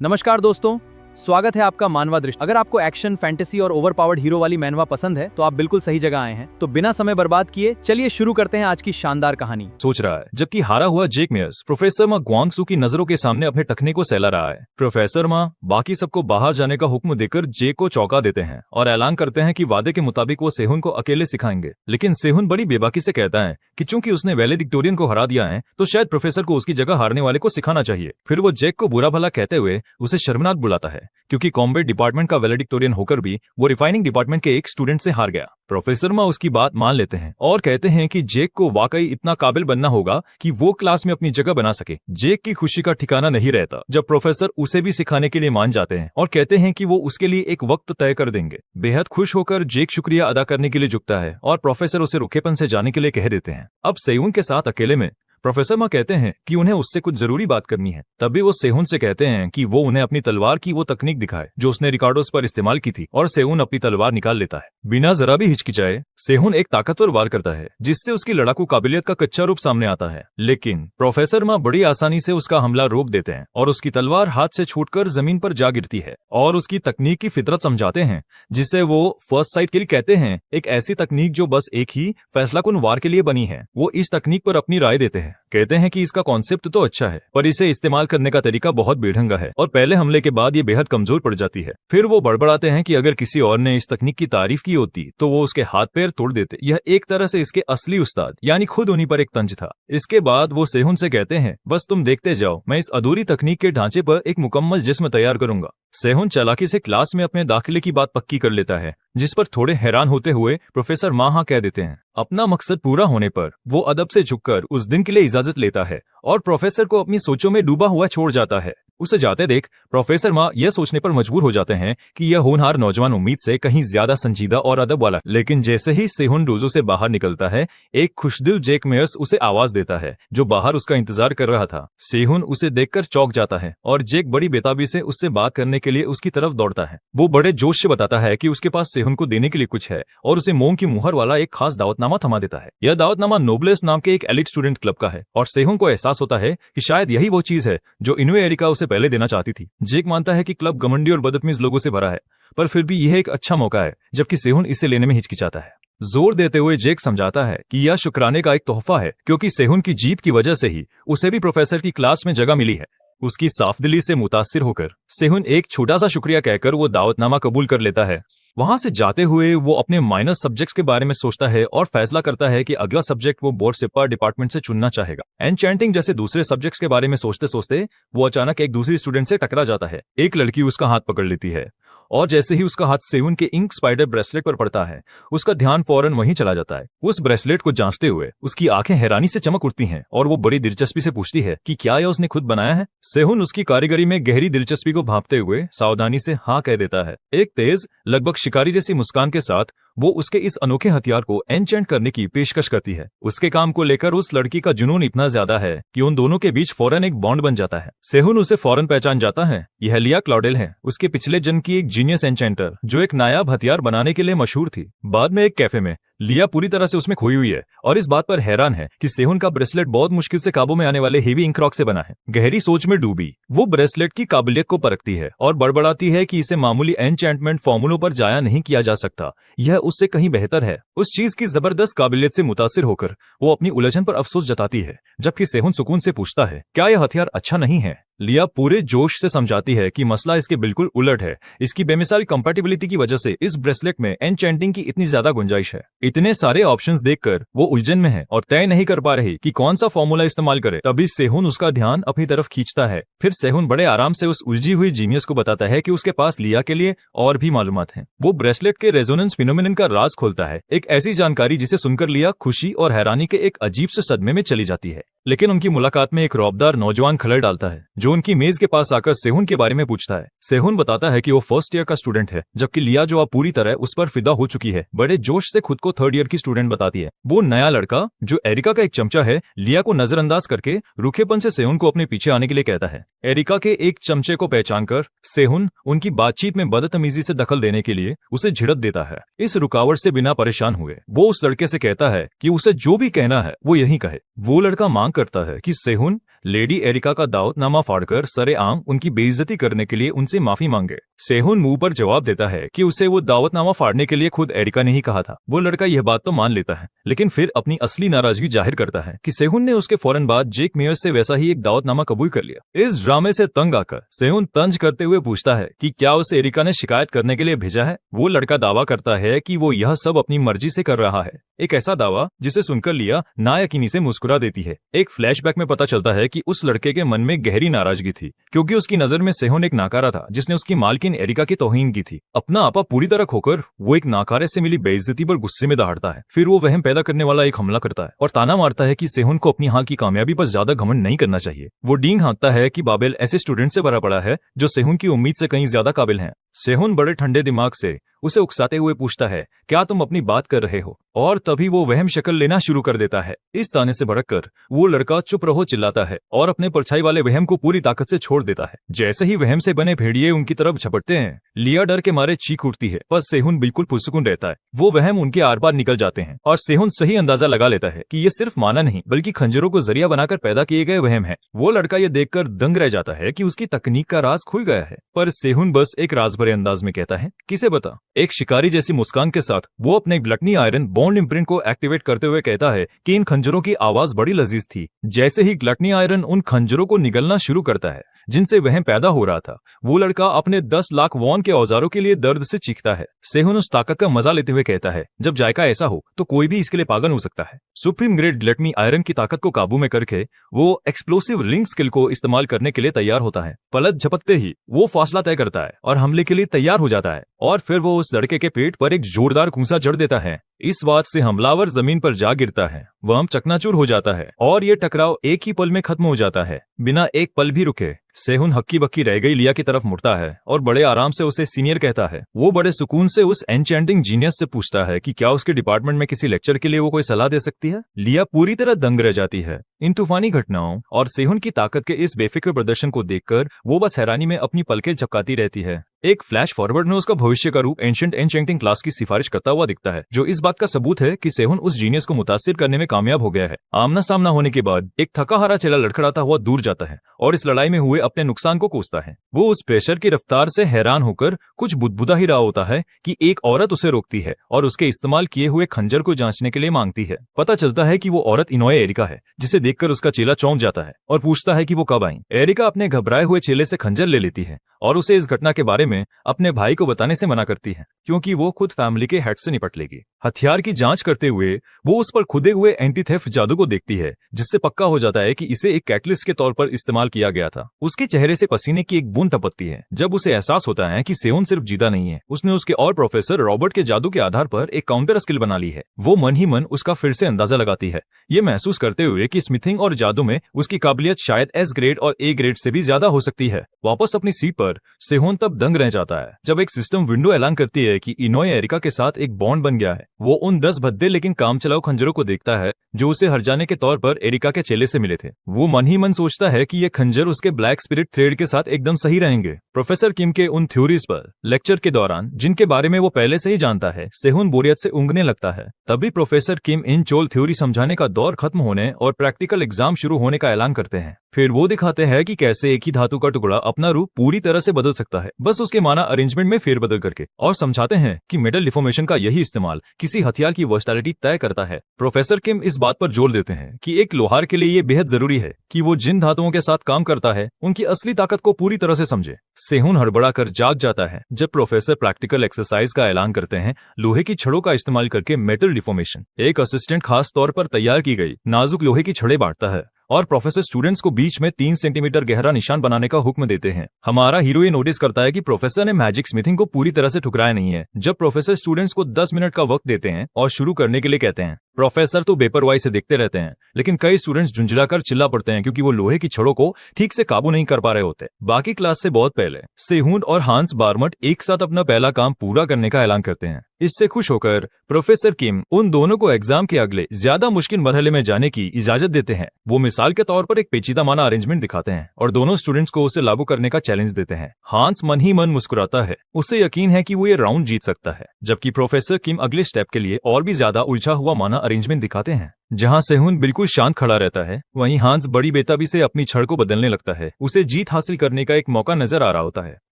नमस्कार दोस्तों, स्वागत है आपका मानवा दृष्टि। अगर आपको एक्शन, फैंटेसी और ओवरपावर्ड हीरो वाली मैनवा पसंद है तो आप बिल्कुल सही जगह आए हैं। तो बिना समय बर्बाद किए चलिए शुरू करते हैं आज की शानदार कहानी। सोच रहा है जबकि हारा हुआ जेक मेयर्स प्रोफेसर मा ग्वांगसू की नजरों के सामने अपने टखने को सहला रहा है। प्रोफेसर मा बाकी सबको बाहर जाने का हुक्म देकर जेक को चौंका देते हैं और ऐलान करते हैं कि वादे के मुताबिक वो सेहुन को अकेले सिखाएंगे। लेकिन सेहुन बड़ी बेबाकी से कहता है कि चूंकि उसने वैलेडिक्टोरियन को हरा दिया है तो शायद प्रोफेसर को उसकी जगह हारने वाले को सिखाना चाहिए। फिर वो जेक को बुरा भला कहते हुए उसे शर्मनाक बुलाता है क्योंकि कॉम्बैट डिपार्टमेंट का वैलेडिक्टोरियन होकर भी वो रिफाइनिंग डिपार्टमेंट के एक स्टूडेंट से हार गया। प्रोफेसर मा उसकी बात मान लेते हैं और कहते हैं कि जेक को वाकई इतना काबिल बनना होगा कि वो क्लास में अपनी जगह बना सके। जेक की खुशी का ठिकाना नहीं रहता जब प्रोफेसर उसे भी सिखाने के लिए मान जाते हैं और कहते हैं कि वो उसके लिए एक वक्त तय कर देंगे। बेहद खुश होकर जेक शुक्रिया अदा करने के लिए झुकता है और प्रोफेसर उसे रुखेपन से जाने के लिए कह देते हैं। अब सेहुन के साथ अकेले में प्रोफेसर मा कहते हैं कि उन्हें उससे कुछ जरूरी बात करनी है। तभी वो सेहुन से कहते हैं कि वो उन्हें अपनी तलवार की वो तकनीक दिखाए जो उसने रिकार्डोस पर इस्तेमाल की थी, और सेहुन अपनी तलवार निकाल लेता है। बिना जरा भी हिचकिचाए सेहुन एक ताकतवर वार करता है जिससे उसकी लड़ाकू काबिलियत का कच्चा रूप सामने आता है। लेकिन प्रोफेसर मा बड़ी आसानी से उसका हमला रोक देते हैं और उसकी तलवार हाथ से छूटकर जमीन पर जा गिरती है और उसकी तकनीक की फितरत समझाते हैं जिसे वो फर्स्ट साइट के लिए कहते हैं, एक ऐसी तकनीक जो बस एक ही फैसलाकुन वार के लिए बनी है। वो इस तकनीक पर अपनी राय देते हैं, कहते हैं कि इसका कॉन्सेप्ट तो अच्छा है पर इसे इस्तेमाल करने का तरीका बहुत बेढंगा है और पहले हमले के बाद ये बेहद कमजोर पड़ जाती है। फिर वो बड़बड़ाते हैं कि अगर किसी और ने इस तकनीक की तारीफ की होती तो वो उसके हाथ पैर तोड़ देते। यह एक तरह से इसके असली उस्ताद यानी खुद उन्हीं पर एक तंज था। इसके बाद वो सेहुन से कहते हैं, बस तुम देखते जाओ, मैं इस अधूरी तकनीक के ढांचे पर एक मुकम्मल जिस्म तैयार करूंगा। सेहुन चालाकी से क्लास में अपने दाखिले की बात पक्की कर लेता है, जिस पर थोड़े हैरान होते हुए प्रोफेसर मा हाँ कह देते हैं। अपना मकसद पूरा होने पर वो अदब से झुककर उस दिन के लिए इजाजत लेता है और प्रोफेसर को अपनी सोचों में डूबा हुआ छोड़ जाता है। उसे जाते देख प्रोफेसर मा यह सोचने पर मजबूर हो जाते हैं कि यह होनहार नौजवान उम्मीद से कहीं ज्यादा संजीदा और अदब वाला। लेकिन जैसे ही सेहुन डोजो से बाहर निकलता है, एक खुशदिल जेक मेयर्स उसे आवाज देता है जो बाहर उसका इंतजार कर रहा था। सेहुन उसे देखकर चौंक जाता है और जेक बड़ी बेताबी से उससे बात करने के लिए उसकी तरफ दौड़ता है। वो बड़े जोश से बताता है कि उसके पास सेहुन को देने के लिए कुछ है और उसे मोम की मुहर वाला एक खास दावतनामा थमा देता है। यह दावतनामा नोबलेस नाम के एक एलिट स्टूडेंट क्लब का है और सेहुन को एहसास होता है कि शायद यही वो चीज है जो इनुए एरिका उसे पहले देना चाहती थी। जेक मानता है कि क्लब घमंडी और बदतमीज लोगों से भरा है, पर फिर भी यह एक अच्छा मौका है, जबकि सेहुन इसे लेने में हिचकिचाता है। जोर देते हुए जेक समझाता है कि यह शुक्राने का एक तोहफा है क्योंकि सेहुन की जीत की वजह से ही उसे भी प्रोफेसर की क्लास में जगह मिली है। उसकी साफदिली से मुतासिर होकर सेहुन एक छोटा सा शुक्रिया कहकर वो दावतनामा कबूल कर लेता है। वहां से जाते हुए वो अपने माइनर सब्जेक्ट्स के बारे में सोचता है और फैसला करता है कि अगला सब्जेक्ट वो बोर्ड सिपर डिपार्टमेंट से चुनना चाहेगा। एन्चेंटिंग जैसे दूसरे सब्जेक्ट्स के बारे में सोचते सोचते वो अचानक एक दूसरी स्टूडेंट से टकरा जाता है। एक लड़की उसका हाथ पकड़ लेती है और जैसे ही उसका हाथ सेहुन के इंक स्पाइडर ब्रेसलेट पर पड़ता है, उसका ध्यान फौरन वहीं चला जाता है। उस ब्रेसलेट को जांचते हुए उसकी आंखें हैरानी से चमक उठती हैं और वो बड़ी दिलचस्पी से पूछती है कि क्या यह उसने खुद बनाया है। सेहुन उसकी कारीगरी में गहरी दिलचस्पी को भांपते हुए सावधानी से हाँ कह देता है। एक तेज, लगभग शिकारी जैसी मुस्कान के साथ वो उसके इस अनोखे हथियार को एन्चेंट करने की पेशकश करती है। उसके काम को लेकर उस लड़की का जुनून इतना ज्यादा है कि उन दोनों के बीच फौरन एक बॉन्ड बन जाता है। सेहुन उसे फौरन पहचान जाता है। यह लिया क्लॉडेल है, उसके पिछले जन्म की एक जीनियस एन्चेंटर जो एक नायाब हथियार बनाने के लिए मशहूर थी। बाद में एक कैफे में लिया पूरी तरह से उसमें खोई हुई है और इस बात पर हैरान है कि सेहुन का ब्रेसलेट बहुत मुश्किल से काबू में आने वाले हेवी इंक रॉक से बना है। गहरी सोच में डूबी वो ब्रेसलेट की काबिलियत को परखती है और बड़बड़ाती है कि इसे मामूली एन्चेंटमेंट फॉर्मूलों पर जाया नहीं किया जा सकता, यह उससे कहीं बेहतर है। उस चीज की जबरदस्त काबिलियत से मुतासिर होकर वो अपनी उलझन पर अफसोस जताती है, जबकि सेहुन सुकून से पूछता है, क्या यह हथियार अच्छा नहीं है? लिया पूरे जोश से समझाती है कि मसला इसके बिल्कुल उलट है। इसकी बेमिसाल कंपैटिबिलिटी की वजह से इस ब्रेसलेट में एन्चेंटिंग की इतनी ज्यादा गुंजाइश है। इतने सारे ऑप्शंस देखकर वो उलझन में है और तय नहीं कर पा रही कि कौन सा फॉर्मूला इस्तेमाल करे। तभी सेहुन उसका ध्यान अपनी तरफ खींचता है। फिर सेहुन बड़े आराम से उस उलझी हुई जीनियस को बताता है कि उसके पास लिया के लिए और भी मालूमात हैं। वो ब्रेसलेट के रेजोनेंस फिनोमिनन का राज खोलता है, एक ऐसी जानकारी जिसे सुनकर लिया खुशी और हैरानी के एक अजीब से सदमे में चली जाती है। लेकिन उनकी मुलाकात में एक रौबदार नौजवान खलड़ डालता है जो उनकी मेज के पास आकर सेहुन के बारे में पूछता है। सेहुन बताता है कि वो फर्स्ट ईयर का स्टूडेंट है, जबकि लिया जो अब पूरी तरह उस पर फिदा हो चुकी है, बड़े जोश से खुद को थर्ड ईयर की स्टूडेंट बताती है। वो नया लड़का जो एरिका का एक चमचा है, लिया को नजरअंदाज करके रुखेपन से सेहुन को अपने पीछे आने के लिए कहता है। एरिका के एक चमचे को पहचान कर सेहुन उनकी बातचीत में बदतमीजी से दखल देने के लिए उसे झिड़क देता है। इस रुकावट से बिना परेशान हुए वो उस लड़के से कहता है कि उसे जो भी कहना है वो यही कहे। वो लड़का मांग करता है कि सेहुन लेडी एरिका का दावतनामा फाड़कर सरेआम उनकी बेइज्जती करने के लिए उनसे माफी मांगे। सेहुन मुंह पर जवाब देता है कि उसे वो दावतनामा फाड़ने के लिए खुद एरिका ने ही कहा था। वो लड़का यह बात तो मान लेता है, लेकिन फिर अपनी असली नाराजगी जाहिर करता है कि सेहुन ने उसके फौरन बाद जेक मेयर्स से वैसा ही एक दावतनामा कबूल कर लिया। इस ड्रामे से तंग आकर सेहुन तंज करते हुए पूछता है कि क्या उसे एरिका ने शिकायत करने के लिए भेजा है। वो लड़का दावा करता है कि वो यह सब अपनी मर्जी से कर रहा है, एक ऐसा दावा जिसे सुनकर लिया नायकिनी से मुस्कुरा देती है। एक फ्लैशबैक में पता चलता है कि उस लड़के के मन में गहरी नाराजगी थी, क्योंकि उसकी नजर में सेहुन एक नाकारा था जिसने उसकी मालकिन एरिका की तौहीन की थी। अपना आपा पूरी तरह खोकर वो एक नाकारे से मिली बेइज्जती पर गुस्से में दहाड़ता है। फिर वो वहम पैदा करने वाला एक हमला करता है और ताना मारता है कि सेहुन को अपनी हाल की कामयाबी पर ज्यादा घमंड नहीं करना चाहिए। वो डींग हाँकता है कि बाबेल ऐसे स्टूडेंट से भरा पड़ा है जो सेहुन की उम्मीद से कहीं ज्यादा काबिल हैं। सेहुन बड़े ठंडे दिमाग से उसे उकसाते हुए पूछता है, क्या तुम अपनी बात कर रहे हो? और तभी वो वहम शक्ल लेना शुरू कर देता है। इस ताने से भड़ककर वो लड़का चुप रहो चिल्लाता है और अपने परछाई वाले वहम को पूरी ताकत से छोड़ देता है। जैसे ही वहम से बने भेड़िए उनकी तरफ झपटते हैं, लिया डर के मारे चीख उठती है, पर सेहुन बिल्कुल पुरसुकून रहता है। वो वहम उनके आर पार निकल जाते हैं और सेहुन सही अंदाजा लगा लेता है कि ये सिर्फ माना नहीं बल्कि खंजरों को जरिया बनाकर पैदा किए गए वहम है। वो लड़का ये देखकर दंग रह जाता है कि उसकी तकनीक का राज खुल गया है, पर सेहुन बस एक राज भरे अंदाज में कहता है, किसे बता। एक शिकारी जैसी मुस्कान के साथ वो अपने ग्लटनी आयरन बॉन्ड इम्प्रिंट को एक्टिवेट करते हुए कहता है कि इन खंजरों की आवाज बड़ी लजीज थी। जैसे ही ग्लटनी आयरन उन खंजरों को निगलना शुरू करता है जिनसे वह पैदा हो रहा था, वो लड़का अपने 10 लाख वॉन के औजारों के लिए दर्द से चीखता है। सेहुन उस ताकत का मजा लेते हुए कहता है, जब जायका ऐसा हो तो कोई भी इसके लिए पागल हो सकता है। सुप्रीम ग्रेड ग्लटनी आयरन की ताकत को काबू में करके वो एक्सप्लोसिव रिंग स्किल को इस्तेमाल करने के लिए तैयार होता है। पलक झपकते ही वो फासला तय करता है और हमले के लिए तैयार हो जाता है, और फिर वो उस लड़के के पेट पर एक जोरदार घूंसा जड़ देता है। इस बात से हमलावर जमीन पर जा गिरता है, वह चकनाचूर हो जाता है और ये टकराव एक ही पल में खत्म हो जाता है, बिना एक पल भी रुके। सेहुन हक्की बक्की रह गई लिया की तरफ मुड़ता है और बड़े आराम से उसे सीनियर कहता है। वो बड़े सुकून से उस एन्चेंटिंग जीनियस से पूछता है कि क्या उसके डिपार्टमेंट में किसी लेक्चर के लिए वो कोई सलाह दे सकती है। लिया पूरी तरह दंग रह जाती है इन तूफानी घटनाओं और सेहुन की ताकत के इस बेफिक्र प्रदर्शन को देखकर। वो बस हैरानी में अपनी पलकें झपकाती रहती है। एक फ्लैश फॉरवर्ड में उसका भविष्य का रूप एंशिएंट एन्चेंटिंग क्लास की सिफारिश करता हुआ दिखता है, जो इस बात का सबूत है कि सेहुन उस जीनियस को मुतासिर करने में कामयाब हो गया है। आमना सामना होने के बाद एक थका हारा चेला लड़खड़ाता हुआ दूर जाता है और इस लड़ाई में हुए अपने नुकसान को कोसता है। वो उस प्रेशर की रफ्तार से हैरान होकर कुछ बुदबुदा ही रहा होता है कि एक औरत उसे रोकती है और उसके इस्तेमाल किए हुए खंजर को जांचने के लिए मांगती है। पता चलता है कि वो औरत इनोए एरिका है, जिसे देखकर उसका चेला चौंक जाता है और पूछता है कि वो कब आई। एरिका अपने घबराए हुए चेले से खंजर ले लेती है और उसे इस घटना के बारे में अपने भाई को बताने से मना करती है, क्योंकि वो खुद फैमिली के हेड से निपट लेगी। हथियार की जांच करते हुए वो उस पर खुदे हुए एंटी थेफ्ट जादू को देखती है, जिससे पक्का हो जाता है कि इसे एक कैटलिस्ट के तौर पर इस्तेमाल किया गया था। उसके चेहरे से पसीने की एक बूंद टपकती है जब उसे एहसास होता है कि सेहुन सिर्फ जीता नहीं है, उसने उसके और प्रोफेसर रॉबर्ट के जादू के आधार पर एक काउंटर स्किल बना ली है। वो मन ही मन उसका फिर से अंदाजा लगाती है, ये महसूस करते हुए कि स्मिथिंग और जादू में उसकी काबिलियत शायद एस ग्रेड और ए ग्रेड से भी ज्यादा हो सकती है। वापस अपनी सीट पर सेहुन तब दंग रह जाता है जब एक सिस्टम विंडो ऐलान करती है कि इनोए एरिका के साथ एक बॉन्ड बन गया है। वो उन 10 भद्दे लेकिन काम चलाऊ खंजरों को देखता है जो उसे हरजाने के तौर पर एरिका के चेले से मिले थे। वो मन ही मन सोचता है कि ये खंजर उसके ब्लैक स्पिरिट थ्रेड के साथ एकदम सही रहेंगे। प्रोफेसर किम के उन थ्योरीज पर लेक्चर के दौरान, जिनके बारे में वो पहले से ही जानता है, सेहुन बोरियत से ऊँघने लगता है। तभी प्रोफेसर किम इन चोल थ्योरी समझाने का दौर खत्म होने और प्रैक्टिकल एग्जाम शुरू होने का ऐलान करते हैं। फिर वो दिखाते हैं कि कैसे एक ही धातु का टुकड़ा अपना रूप पूरी तरह से बदल सकता है, बस उसके माना अरेंजमेंट में फेरबदल करके, और समझाते हैं कि मेटल डिफॉर्मेशन का यही इस्तेमाल किसी हथियार की वर्सटैलिटी तय करता है। प्रोफेसर किम इस बात पर जोर देते हैं कि एक लोहार के लिए ये बेहद जरूरी है कि वो जिन धातुओं के साथ काम करता है उनकी असली ताकत को पूरी तरह से समझे। सेहुन हड़बड़ा कर जाग जाता है जब प्रोफेसर प्रैक्टिकल एक्सरसाइज का ऐलान करते हैं, लोहे की छड़ों का इस्तेमाल करके मेटल डिफॉर्मेशन। एक असिस्टेंट खास तौर पर तैयार की गई नाजुक लोहे की छड़ें बांटता है और प्रोफेसर स्टूडेंट्स को बीच में 3 सेंटीमीटर गहरा निशान बनाने का हुक्म देते हैं। हमारा हीरो ये नोटिस करता है कि प्रोफेसर ने मैजिक स्मिथिंग को पूरी तरह से ठुकराया नहीं है। जब प्रोफेसर स्टूडेंट्स को 10 मिनट का वक्त देते हैं और शुरू करने के लिए कहते हैं, प्रोफेसर तो बेपरवाही से देखते रहते हैं, लेकिन कई स्टूडेंट्स झुंझलाकर चिल्ला पड़ते हैं क्योंकि वो लोहे की छड़ों को ठीक से काबू नहीं कर पा रहे होते। बाकी क्लास से बहुत पहले सेहुन और हांस बार्मट एक साथ अपना पहला काम पूरा करने का ऐलान करते हैं। इससे खुश होकर प्रोफेसर किम उन दोनों को एग्जाम के अगले ज्यादा मुश्किल मरहले में जाने की इजाजत देते हैं। वो मिसाल के तौर पर एक पेचीदा माना अरेंजमेंट दिखाते हैं और दोनों स्टूडेंट्स को उसे लागू करने का चैलेंज देते हैं। हांस मन ही मन मुस्कुराता है, उसे यकीन है कि वो ये राउंड जीत सकता है, जबकि प्रोफेसर किम अगले स्टेप के लिए और भी ज्यादा उलझा हुआ माना अरेंजमेंट दिखाते हैं। जहाँ सेहुन बिल्कुल शांत खड़ा रहता है, वहीं हांस बड़ी बेताबी से अपनी छड़ को बदलने लगता है। उसे जीत हासिल करने का एक मौका नजर आ रहा होता है।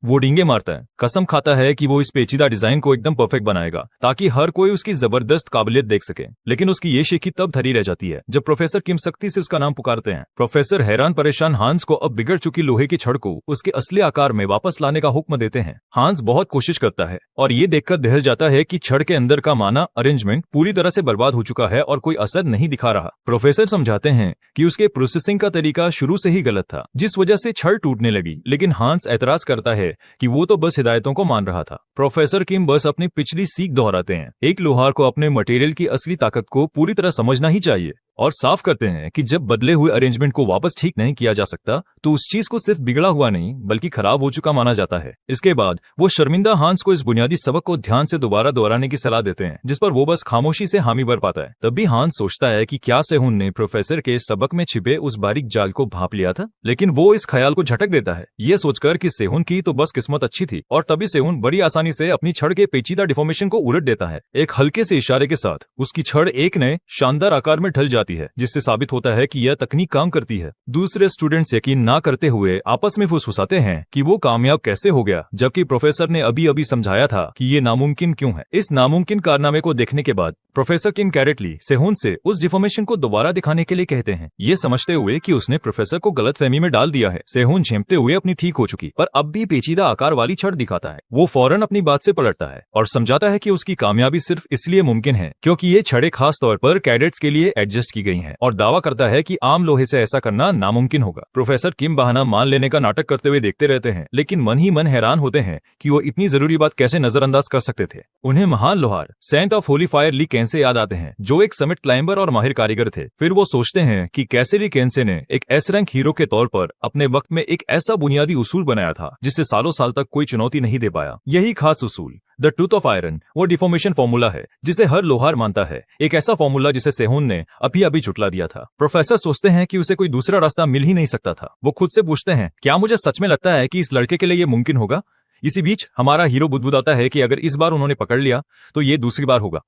वो डींगे मारता है, कसम खाता है कि वो इस पेचीदा डिजाइन को एकदम परफेक्ट बनाएगा ताकि हर कोई उसकी जबरदस्त काबिलियत देख सके। लेकिन उसकी ये शेखी तब धरी रह जाती है जब प्रोफेसर किम सख्ती से उसका नाम पुकारते हैं। प्रोफेसर हैरान परेशान हांस को अब बिगड़ चुकी लोहे की छड़ को उसके असली आकार में वापस लाने का हुक्म देते हैं। हांस बहुत कोशिश करता है और ये देखकर दहल जाता है कि छड़ के अंदर का माना अरेंजमेंट पूरी तरह से बर्बाद हो चुका है और कोई असर नहीं दिखा रहा। प्रोफेसर समझाते हैं कि उसके प्रोसेसिंग का तरीका शुरू से ही गलत था, जिस वजह से छड़ टूटने लगी। लेकिन हांस ऐतराज करता है कि वो तो बस हिदायतों को मान रहा था। प्रोफेसर किम बस अपनी पिछली सीख दोहराते हैं। एक लोहार को अपने मटेरियल की असली ताकत को पूरी तरह समझना ही चाहिए और साफ करते हैं कि जब बदले हुए अरेंजमेंट को वापस ठीक नहीं किया जा सकता तो उस चीज को सिर्फ बिगड़ा हुआ नहीं बल्कि खराब हो चुका माना जाता है। इसके बाद वो शर्मिंदा हांस को इस बुनियादी सबक को ध्यान से दोबारा दोहराने की सलाह देते हैं, जिस पर वो बस खामोशी से हामी भर पाता है। तब भी हांस सोचता है कि क्या सेहुन ने प्रोफेसर के सबक में छिपे उस बारीक जाल को भांप लिया था, लेकिन वो इस ख्याल को झटक देता है, ये सोचकर कि सेहुन की तो बस किस्मत अच्छी थी। और तभी सेहुन बड़ी आसानी से अपनी छड़ के पेचीदा डिफॉर्मेशन को उलट देता है। एक हल्के से इशारे के साथ उसकी छड़ एक नए शानदार आकार में ढल जाती है, जिससे साबित होता है कि यह तकनीक काम करती है। दूसरे स्टूडेंट्स यकीन ना करते हुए आपस में फुसफुसाते हैं कि वो कामयाब कैसे हो गया, जबकि प्रोफेसर ने अभी अभी समझाया था कि ये नामुमकिन क्यों है। इस नामुमकिन कारनामे को देखने के बाद प्रोफेसर किम कैरेटली सेहुन से उस डिफॉर्मेशन को दोबारा दिखाने के लिए कहते हैं, ये समझते हुए कि उसने प्रोफेसर को गलतफहमी में डाल दिया है। सेहुन झेमते हुए अपनी ठीक हो चुकी पर अब भी पेचीदा आकार वाली छड़ दिखाता है। वो फौरन अपनी बात से पलटता है और समझाता है कि उसकी कामयाबी सिर्फ इसलिए मुमकिन है क्योंकि ये छड़ें खास तौर पर कैडेट्स के लिए एडजस्ट की गई हैं और दावा करता है कि आम लोहे से ऐसा करना नामुमकिन होगा। प्रोफेसर किम बहाना मान लेने का नाटक करते हुए देखते रहते हैं, लेकिन मन ही मन हैरान होते हैं कि वो इतनी जरूरी बात कैसे नजरअंदाज कर सकते थे। उन्हें महान लोहार सेंट ऑफ होली फायर ली केंसे याद आते हैं, जो एक समिट क्लाइंबर और माहिर कारीगर थे। फिर वो सोचते हैं कि कैसे ली केंसे ने एक एस रैंक हीरो के तौर पर अपने वक्त में एक ऐसा बुनियादी उसूल बनाया था जिसे सालों साल तक कोई चुनौती नहीं दे पाया। यही खास उसूल द ट्रूथ ऑफ आयरन वो डिफॉर्मेशन फॉर्मूला है जिसे हर लोहार मानता है, एक ऐसा फॉर्मूला जिसे सेहुन ने अभी अभी झुटला दिया था। प्रोफेसर सोचते हैं कि उसे कोई दूसरा रास्ता मिल ही नहीं सकता था। वो खुद से पूछते हैं, क्या मुझे सच में लगता है कि इस लड़के के लिए ये मुमकिन होगा? इसी बीच हमारा हीरो बुदबुदाता है कि अगर इस बार उन्होंने पकड़ लिया तो ये दूसरी बार होगा।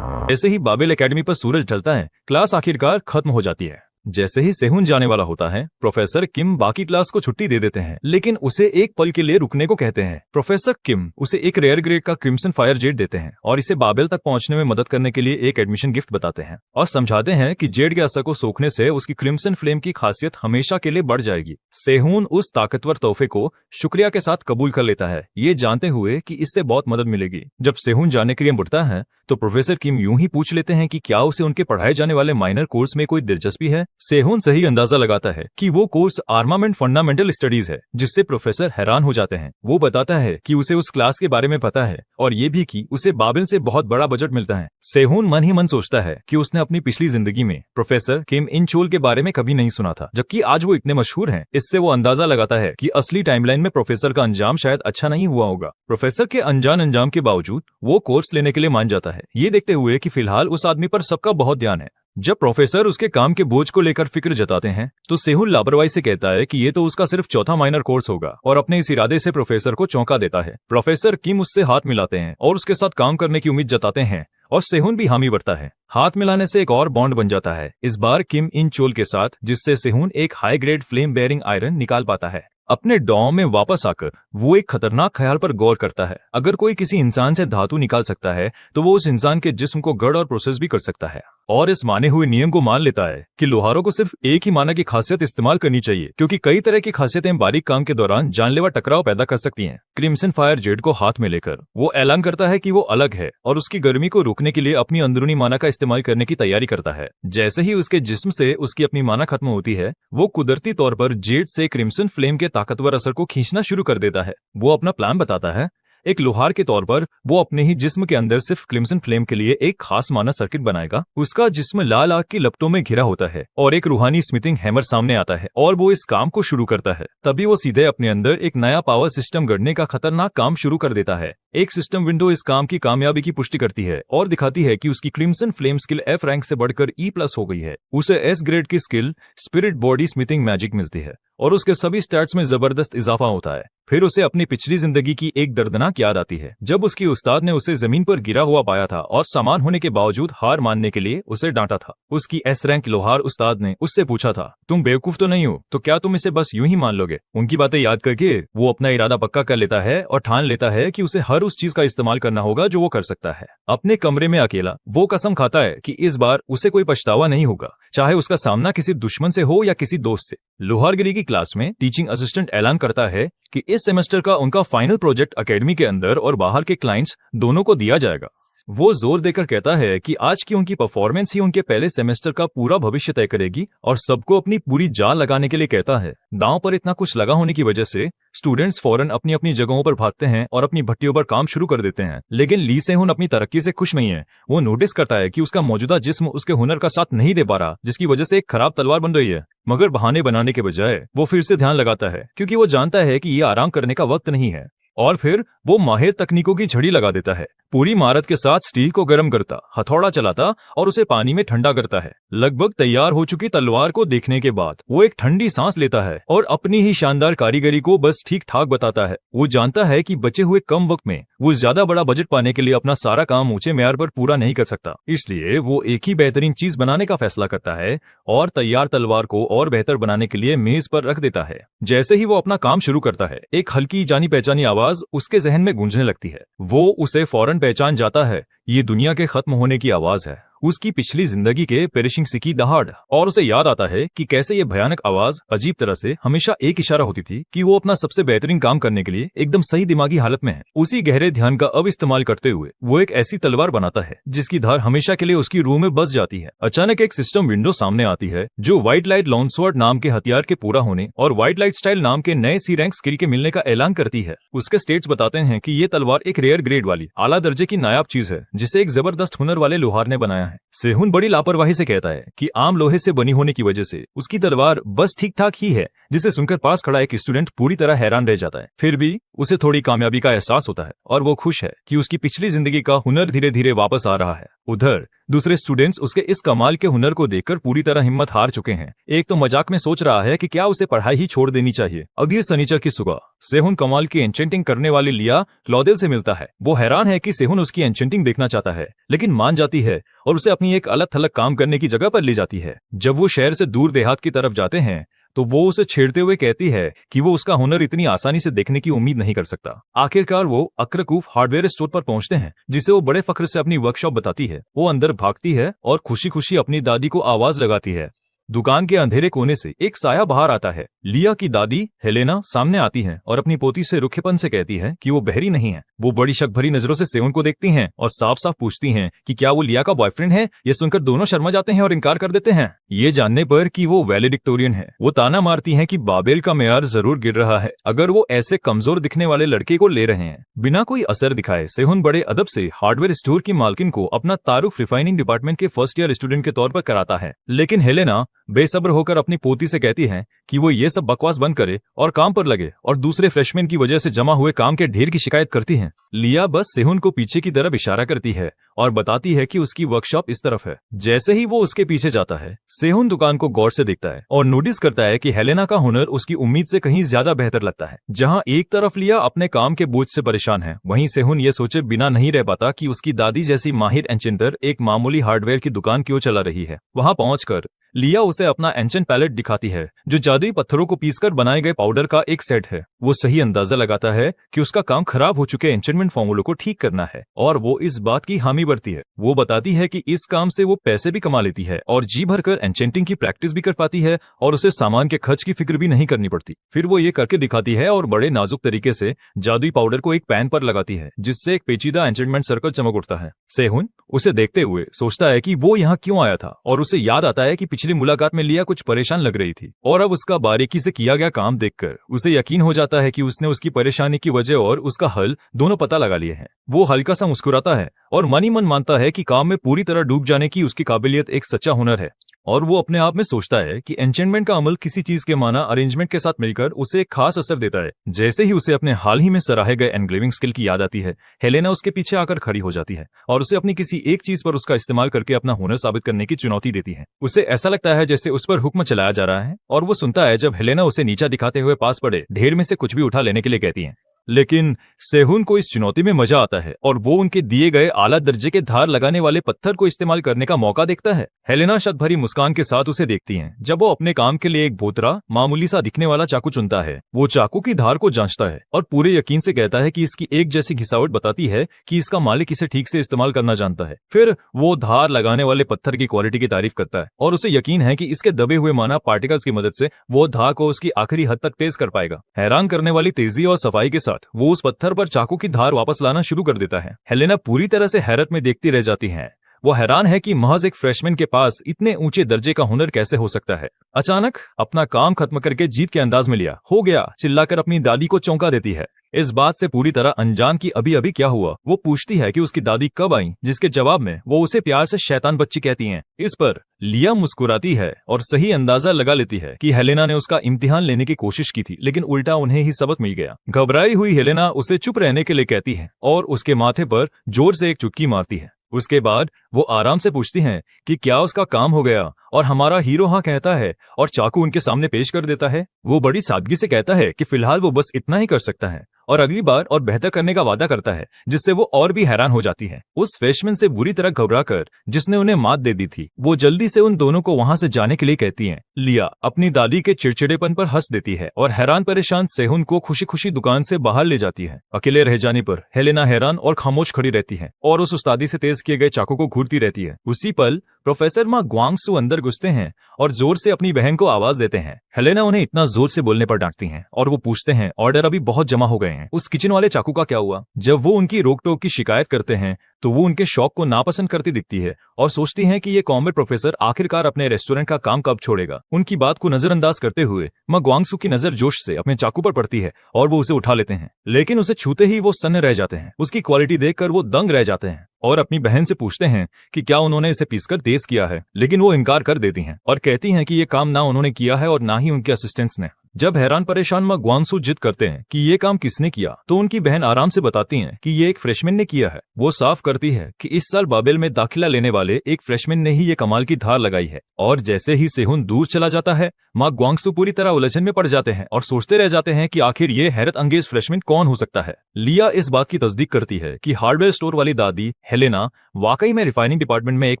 ऐसे ही बाबेल एकेडमी पर सूरज ढलता है, क्लास आखिरकार खत्म हो जाती है। जैसे ही सेहुन जाने वाला होता है, प्रोफेसर किम बाकी क्लास को छुट्टी दे देते हैं, लेकिन उसे एक पल के लिए रुकने को कहते हैं। प्रोफेसर किम उसे एक रेयर ग्रेड का क्रिम्सन फायर जेट देते हैं और इसे बाबेल तक पहुंचने में मदद करने के लिए एक एडमिशन गिफ्ट बताते हैं और समझाते हैं कि जेट के असर को सोखने से उसकी क्रिम्सन फ्लेम की खासियत हमेशा के लिए बढ़ जाएगी। सेहुन उस ताकतवर तोहफे को शुक्रिया के साथ कबूल कर लेता है, ये जानते हुए कि इससे बहुत मदद मिलेगी। जब सेहुन जाने के लिए मुड़ता है तो प्रोफेसर किम यूं ही पूछ लेते हैं कि क्या उसे उनके पढ़ाए जाने वाले माइनर कोर्स में कोई दिलचस्पी है। सेहुन सही अंदाजा लगाता है कि वो कोर्स आर्मामेंट फंडामेंटल स्टडीज है, जिससे प्रोफेसर हैरान हो जाते हैं। वो बताता है कि उसे उस क्लास के बारे में पता है और ये भी कि उसे बाबेल से बहुत बड़ा बजट मिलता है। सेहुन मन ही मन सोचता है कि उसने अपनी पिछली जिंदगी में प्रोफेसर किम इन चोल के बारे में कभी नहीं सुना था, जबकि आज वो इतने मशहूर हैं। इससे वो अंदाजा लगाता है कि असली टाइमलाइन में प्रोफेसर का अंजाम शायद अच्छा नहीं हुआ होगा। प्रोफेसर के अनजान अंजाम के बावजूद वो कोर्स लेने के लिए मान जाता है, ये देखते हुए कि फिलहाल उस आदमी पर सबका बहुत ध्यान है। जब प्रोफेसर उसके काम के बोझ को लेकर फिक्र जताते हैं तो सेहुन लापरवाही से कहता है कि ये तो उसका सिर्फ चौथा माइनर कोर्स होगा और अपने इस इरादे से प्रोफेसर को चौंका देता है। प्रोफेसर किम उससे हाथ मिलाते हैं और उसके साथ काम करने की उम्मीद जताते हैं और सेहुन भी हामी भरता है। हाथ मिलाने से एक और बॉन्ड बन जाता है, इस बार किम इन चोल के साथ, जिससे सेहुन एक high grade flame bearing iron निकाल पाता है। अपने डॉम में वापस आकर वो एक खतरनाक ख्याल पर गौर करता है। अगर कोई किसी इंसान से धातु निकाल सकता है तो वो उस इंसान के जिस्म को गढ़ और प्रोसेस भी कर सकता है और इस माने हुए नियम को मान लेता है कि लोहारों को सिर्फ एक ही माना की खासियत इस्तेमाल करनी चाहिए, क्योंकि कई तरह की खासियतें बारीक काम के दौरान जानलेवा टकराव पैदा कर सकती हैं। क्रिम्सन फायर जेट को हाथ में लेकर वो ऐलान करता है कि वो अलग है और उसकी गर्मी को रोकने के लिए अपनी अंदरूनी माना का इस्तेमाल करने की तैयारी करता है। जैसे ही उसके जिस्म से उसकी अपनी माना खत्म होती है, वो कुदरती तौर पर जेट से क्रिम्सन फ्लेम के ताकतवर असर को खींचना शुरू कर देता है। वो अपना प्लान बताता है। एक लोहार के तौर पर वो अपने ही जिस्म के अंदर सिर्फ क्रिम्सन फ्लेम के लिए एक खास माना सर्किट बनाएगा। उसका जिस्म लाल आग की लपटों में घिरा होता है और एक रूहानी स्मिथिंग हैमर सामने आता है और वो इस काम को शुरू करता है। तभी वो सीधे अपने अंदर एक नया पावर सिस्टम गढ़ने का खतरनाक काम शुरू कर देता है। एक सिस्टम विंडो इस काम की कामयाबी की पुष्टि करती है और दिखाती है कि उसकी crimson flame skill F rank से बढ़कर E+ हो गई है। उसे S ग्रेड की skill spirit body smithing magic मिलती है और उसके सभी स्टैट्स में जबरदस्त इजाफा होता है। फिर उसे अपनी पिछली जिंदगी की एक दर्दनाक याद आती है, जब उसकी उस्ताद ने उसे जमीन पर गिरा हुआ पाया था और सामान होने के बावजूद हार मानने के लिए उसे डांटा था। उसकी एस रैंक लोहार उस्ताद ने उससे पूछा था, तुम बेवकूफ तो नहीं हो, तो क्या तुम इसे बस यूं ही मान लोगे? उनकी बातें याद करके वो अपना इरादा पक्का कर लेता है और ठान लेता है कि उसे हर उस चीज का इस्तेमाल करना होगा जो वो कर सकता है। अपने कमरे में अकेला वो कसम खाता है कि इस बार उसे कोई पछतावा नहीं होगा, चाहे उसका सामना किसी दुश्मन से हो या किसी दोस्त से। लोहारगिरी की क्लास में टीचिंग असिस्टेंट ऐलान करता है कि इस सेमेस्टर का उनका फाइनल प्रोजेक्ट एकेडमी के अंदर और बाहर के क्लाइंट्स दोनों को दिया जाएगा। वो जोर देकर कहता है कि आज की उनकी परफॉर्मेंस ही उनके पहले सेमेस्टर का पूरा भविष्य तय करेगी और सबको अपनी पूरी जान लगाने के लिए कहता है। दांव पर इतना कुछ लगा होने की वजह से स्टूडेंट्स फौरन अपनी अपनी जगहों पर भागते हैं और अपनी भट्टियों पर काम शुरू कर देते हैं। लेकिन ली सेहुन अपनी तरक्की से खुश नहीं है। वो नोटिस करता है कि उसका मौजूदा जिस्म उसके हुनर का साथ नहीं दे पा रहा, जिसकी वजह से एक खराब तलवार बन रही है। मगर बहाने बनाने के बजाय वो फिर से ध्यान लगाता है, क्योंकि वो जानता है कि ये आराम करने का वक्त नहीं है। और फिर वो माहिर तकनीकों की झड़ी लगा देता है। पूरी महारत के साथ स्टील को गर्म करता, हथौड़ा चलाता और उसे पानी में ठंडा करता है। लगभग तैयार हो चुकी तलवार को देखने के बाद वो एक ठंडी सांस लेता है और अपनी ही शानदार कारीगरी को बस ठीक ठाक बताता है। वो जानता है कि बचे हुए कम वक्त में वो ज्यादा बड़ा बजट पाने के लिए अपना सारा काम ऊंचे म्यार पर पूरा नहीं कर सकता, इसलिए वो एक ही बेहतरीन चीज बनाने का फैसला करता है और तैयार तलवार को और बेहतर बनाने के लिए मेज पर रख देता है। जैसे ही वो अपना काम शुरू करता है, एक हल्की जानी पहचानी आवाज उसके जहन में गूंजने लगती है। वो उसे फौरन पहचान जाता है, ये दुनिया के खत्म होने की आवाज है, उसकी पिछली जिंदगी के पेरिशिंग सी की दहाड़। और उसे याद आता है कि कैसे ये भयानक आवाज अजीब तरह से हमेशा एक इशारा होती थी कि वो अपना सबसे बेहतरीन काम करने के लिए एकदम सही दिमागी हालत में है। उसी गहरे ध्यान का अब इस्तेमाल करते हुए वो एक ऐसी तलवार बनाता है जिसकी धार हमेशा के लिए उसकी रूह में बस जाती है। अचानक एक सिस्टम विंडो सामने आती है जो व्हाइट लाइट लॉन्गस्वर्ड नाम के हथियार के पूरा होने और व्हाइट लाइट स्टाइल नाम के नए सी रैंक स्किल के मिलने का ऐलान करती है। उसके स्टेट्स बताते हैं कि ये तलवार एक रेयर ग्रेड वाली आला दर्जे की नायाब चीज है जिसे एक जबरदस्त हुनर वाले लोहार ने बनाया है। सेहुन बड़ी लापरवाही से कहता है कि आम लोहे से बनी होने की वजह से उसकी तलवार बस ठीक ठाक ही है, जिसे सुनकर पास खड़ा एक स्टूडेंट पूरी तरह हैरान रह जाता है। फिर भी उसे थोड़ी कामयाबी का एहसास होता है और वो खुश है कि उसकी पिछली जिंदगी का हुनर धीरे धीरे वापस आ रहा है। उधर दूसरे स्टूडेंट्स उसके इस कमाल के हुनर को देखकर पूरी तरह हिम्मत हार चुके हैं। एक तो मजाक में सोच रहा है कि क्या उसे पढ़ाई ही छोड़ देनी चाहिए। अगले शनिचर की सुबह सेहुन कमाल की एन्चेंटिंग करने वाली लिया क्लॉदेल से मिलता है। वो हैरान है कि सेहुन उसकी एन्चेंटिंग देखना चाहता है, लेकिन मान जाती है और उसे अपनी एक अलग थलग काम करने की जगह पर ले जाती है। जब वो शहर से दूर देहात की तरफ जाते हैं तो वो उसे छेड़ते हुए कहती है कि वो उसका हुनर इतनी आसानी से देखने की उम्मीद नहीं कर सकता। आखिरकार वो अक्रकूफ हार्डवेयर स्टोर पर पहुंचते हैं, जिसे वो बड़े फख्र से अपनी वर्कशॉप बताती है। वो अंदर भागती है और खुशी खुशी अपनी दादी को आवाज लगाती है। दुकान के अंधेरे कोने से एक साया बाहर आता है। लिया की दादी हेलेना सामने आती है और अपनी पोती से रुखेपन से कहती है कि वो बहरी नहीं है। वो बड़ी शक भरी नजरों से सेहुन को देखती हैं और साफ साफ पूछती हैं कि क्या वो लिया का बॉयफ्रेंड है। ये सुनकर दोनों शर्मा जाते हैं और इनकार कर देते हैं। ये जानने पर कि वो वैलेडिक्टोरियन है, वो ताना मारती हैं कि बाबेल का मेयार जरूर गिर रहा है अगर वो ऐसे कमजोर दिखने वाले लड़के को ले रहे हैं। बिना कोई असर दिखाए सेहुन बड़े अदब से हार्डवेयर स्टोर की मालकिन को अपना तारुफ रिफाइनिंग डिपार्टमेंट के फर्स्ट ईयर स्टूडेंट के तौर पर कराता है। लेकिन हेलेना बेसब्र होकर अपनी पोती से कहती है कि वो ये सब बकवास बंद करे और काम पर लगे, और दूसरे फ्रेशमैन की वजह से जमा हुए काम के ढेर की शिकायत करती है। लिया बस सेहुन को पीछे की तरफ इशारा करती है और बताती है कि उसकी वर्कशॉप इस तरफ है। जैसे ही वो उसके पीछे जाता है, सेहुन दुकान को गौर से देखता है और नोटिस करता है कि हेलेना का हुनर उसकी उम्मीद से कहीं ज्यादा बेहतर लगता है। जहां एक तरफ लिया अपने काम के बोझ से परेशान है, वहीं सेहुन ये सोचे बिना नहीं रह पाता कि उसकी दादी जैसी माहिर एंचेंटर एक मामूली हार्डवेयर की दुकान क्यों चला रही है। वहां पहुंचकर लिया उसे अपना एंचेंट पैलेट दिखाती है, जो जादुई पत्थरों को पीसकर बनाए गए पाउडर का एक सेट है। वो सही अंदाजा लगाता है कि उसका काम खराब हो चुके एंचेंटमेंट फॉर्मूलों को ठीक करना है और वो इस बात की हामी भरती है। वो बताती है कि इस काम से वो पैसे भी कमा लेती है और जी भरकर एंचेंटिंग की प्रैक्टिस भी कर पाती है और उसे सामान के खर्च की फिक्र भी नहीं करनी पड़ती। फिर वो ये करके दिखाती है और बड़े नाजुक तरीके से जादुई पाउडर को एक पैन पर लगाती है, जिससे एक पेचीदा एंचेंटमेंट सर्कल चमक उठता है। सेहुन उसे देखते हुए सोचता है कि वो यहाँ क्यों आया था और उसे याद आता है कि पिछली मुलाकात में लिया कुछ परेशान लग रही थी, और अब उसका बारीकी से किया गया काम देखकर उसे यकीन हो जाता है कि उसने उसकी परेशानी की वजह और उसका हल दोनों पता लगा लिए हैं। वो हल्का सा मुस्कुराता है और मन ही मन मानता है कि काम में पूरी तरह डूब जाने की उसकी काबिलियत एक सच्चा हुनर है। और वो अपने आप में सोचता है कि एन्चेंटमेंट का अमल किसी चीज के माना अरेंजमेंट के साथ मिलकर उसे एक खास असर देता है। जैसे ही उसे अपने हाल ही में सराहे गए एनग्रेविंग स्किल की याद आती है, हेलेना उसके पीछे आकर खड़ी हो जाती है और उसे अपनी किसी एक चीज पर उसका इस्तेमाल करके अपना हुनर साबित करने की चुनौती देती है। उसे ऐसा लगता है जैसे उस पर हुक्म चलाया जा रहा है और वो सुनता है जब हेलेना उसे नीचा दिखाते हुए पास पड़े ढेर में से कुछ भी उठा लेने के लिए कहती है। लेकिन सेहुन को इस चुनौती में मजा आता है और वो उनके दिए गए आला दर्जे के धार लगाने वाले पत्थर को इस्तेमाल करने का मौका देखता है। हेलेना शक भरी मुस्कान के साथ उसे देखती हैं जब वो अपने काम के लिए एक भोतरा मामूली सा दिखने वाला चाकू चुनता है। वो चाकू की धार को जांचता है और पूरे यकीन से कहता है कि इसकी एक जैसी घिसावट बताती है कि इसका मालिक इसे ठीक से इस्तेमाल करना जानता है। फिर वो धार लगाने वाले पत्थर की क्वालिटी की तारीफ करता है और उसे यकीन है कि इसके दबे हुए माना पार्टिकल्स की मदद से वो धार को उसकी आखिरी हद तक तेज कर पाएगा। हैरान करने वाली तेजी और सफाई के साथ वो उस पत्थर पर चाकू की धार वापस लाना शुरू कर देता है। हेलेना पूरी तरह से हैरत में देखती रह जाती है। वो हैरान है कि महज एक फ्रेशमैन के पास इतने ऊंचे दर्जे का हुनर कैसे हो सकता है। अचानक अपना काम खत्म करके जीत के अंदाज में लिया हो गया चिल्लाकर अपनी दादी को चौंका देती है। इस बात से पूरी तरह अनजान कि अभी अभी क्या हुआ। वो पूछती है कि उसकी दादी कब आई, जिसके जवाब में वो उसे प्यार से शैतान बच्ची कहती हैं। इस पर लिया मुस्कुराती है और सही अंदाजा लगा लेती है कि हेलेना ने उसका इम्तिहान लेने की कोशिश की थी, लेकिन उल्टा उन्हें ही सबक मिल गया। घबराई हुई हेलेना उसे चुप रहने के लिए कहती है और उसके माथे पर जोर से एक चुटकी मारती है। उसके बाद वो आराम से पूछती हैं कि क्या उसका काम हो गया, और हमारा हीरो हाँ कहता है और चाकू उनके सामने पेश कर देता है। वो बड़ी सादगी से कहता है कि फिलहाल वो बस इतना ही कर सकता है और अगली बार और बेहतर करने का वादा करता है, जिससे वो और भी हैरान हो जाती है। उस फ्रेशमैन से बुरी तरह घबराकर जिसने उन्हें मात दे दी थी, वो जल्दी से उन दोनों को वहां से जाने के लिए कहती हैं। लिया अपनी दादी के चिड़चिड़ेपन पर हंस देती है और हैरान परेशान सेहुन को खुशी खुशी दुकान से बाहर ले जाती है। अकेले रह जाने पर हेलेना हैरान और खामोश खड़ी रहती है और उस उस्तादी से तेज किए गए चाकू को घूरती रहती है। उसी पल प्रोफेसर माँ ग्वांगसू अंदर घुसते हैं और जोर से अपनी बहन को आवाज देते हैं। हेलेना उन्हें इतना जोर से बोलने पर डांटती हैं और वो पूछते हैं ऑर्डर अभी बहुत जमा हो गए हैं, उस किचन वाले चाकू का क्या हुआ। जब वो उनकी रोक टोक की शिकायत करते हैं तो वो उनके शौक को नापसंद करती दिखती है और सोचती हैं कि ये कॉमरेड प्रोफेसर आखिरकार अपने रेस्टोरेंट का काम कब छोड़ेगा। उनकी बात को नजरअंदाज करते हुए माँ ग्वांगसू की नजर जोश से अपने चाकू पर पड़ती है और वो उसे उठा लेते हैं, लेकिन उसे छूते ही वो सन्न रह जाते हैं। उसकी क्वालिटी देखकर वो दंग रह जाते हैं और अपनी बहन से पूछते हैं कि क्या उन्होंने इसे पीसकर तेज किया है, लेकिन वो इनकार कर देती हैं और कहती हैं कि ये काम ना उन्होंने किया है और ना ही उनके असिस्टेंट्स ने। जब हैरान परेशान माँ ग्वांगसू जिद करते हैं कि ये काम किसने किया, तो उनकी बहन आराम से बताती हैं कि ये एक फ्रेशमैन ने किया है। वो साफ करती है कि इस साल बाबेल में दाखिला लेने वाले एक फ्रेशमैन ने ही ये कमाल की धार लगाई है। और जैसे ही सेहुन दूर चला जाता है, माँ ग्वांगसू पूरी तरह उलझन में पड़ जाते हैं और सोचते रह जाते हैं कि आखिर ये हैरत अंगेज फ्रेशमैन कौन हो सकता है। लिया इस बात की तस्दीक करती है कि हार्डवेयर स्टोर वाली दादी हेलेना वाकई में रिफाइनिंग डिपार्टमेंट में एक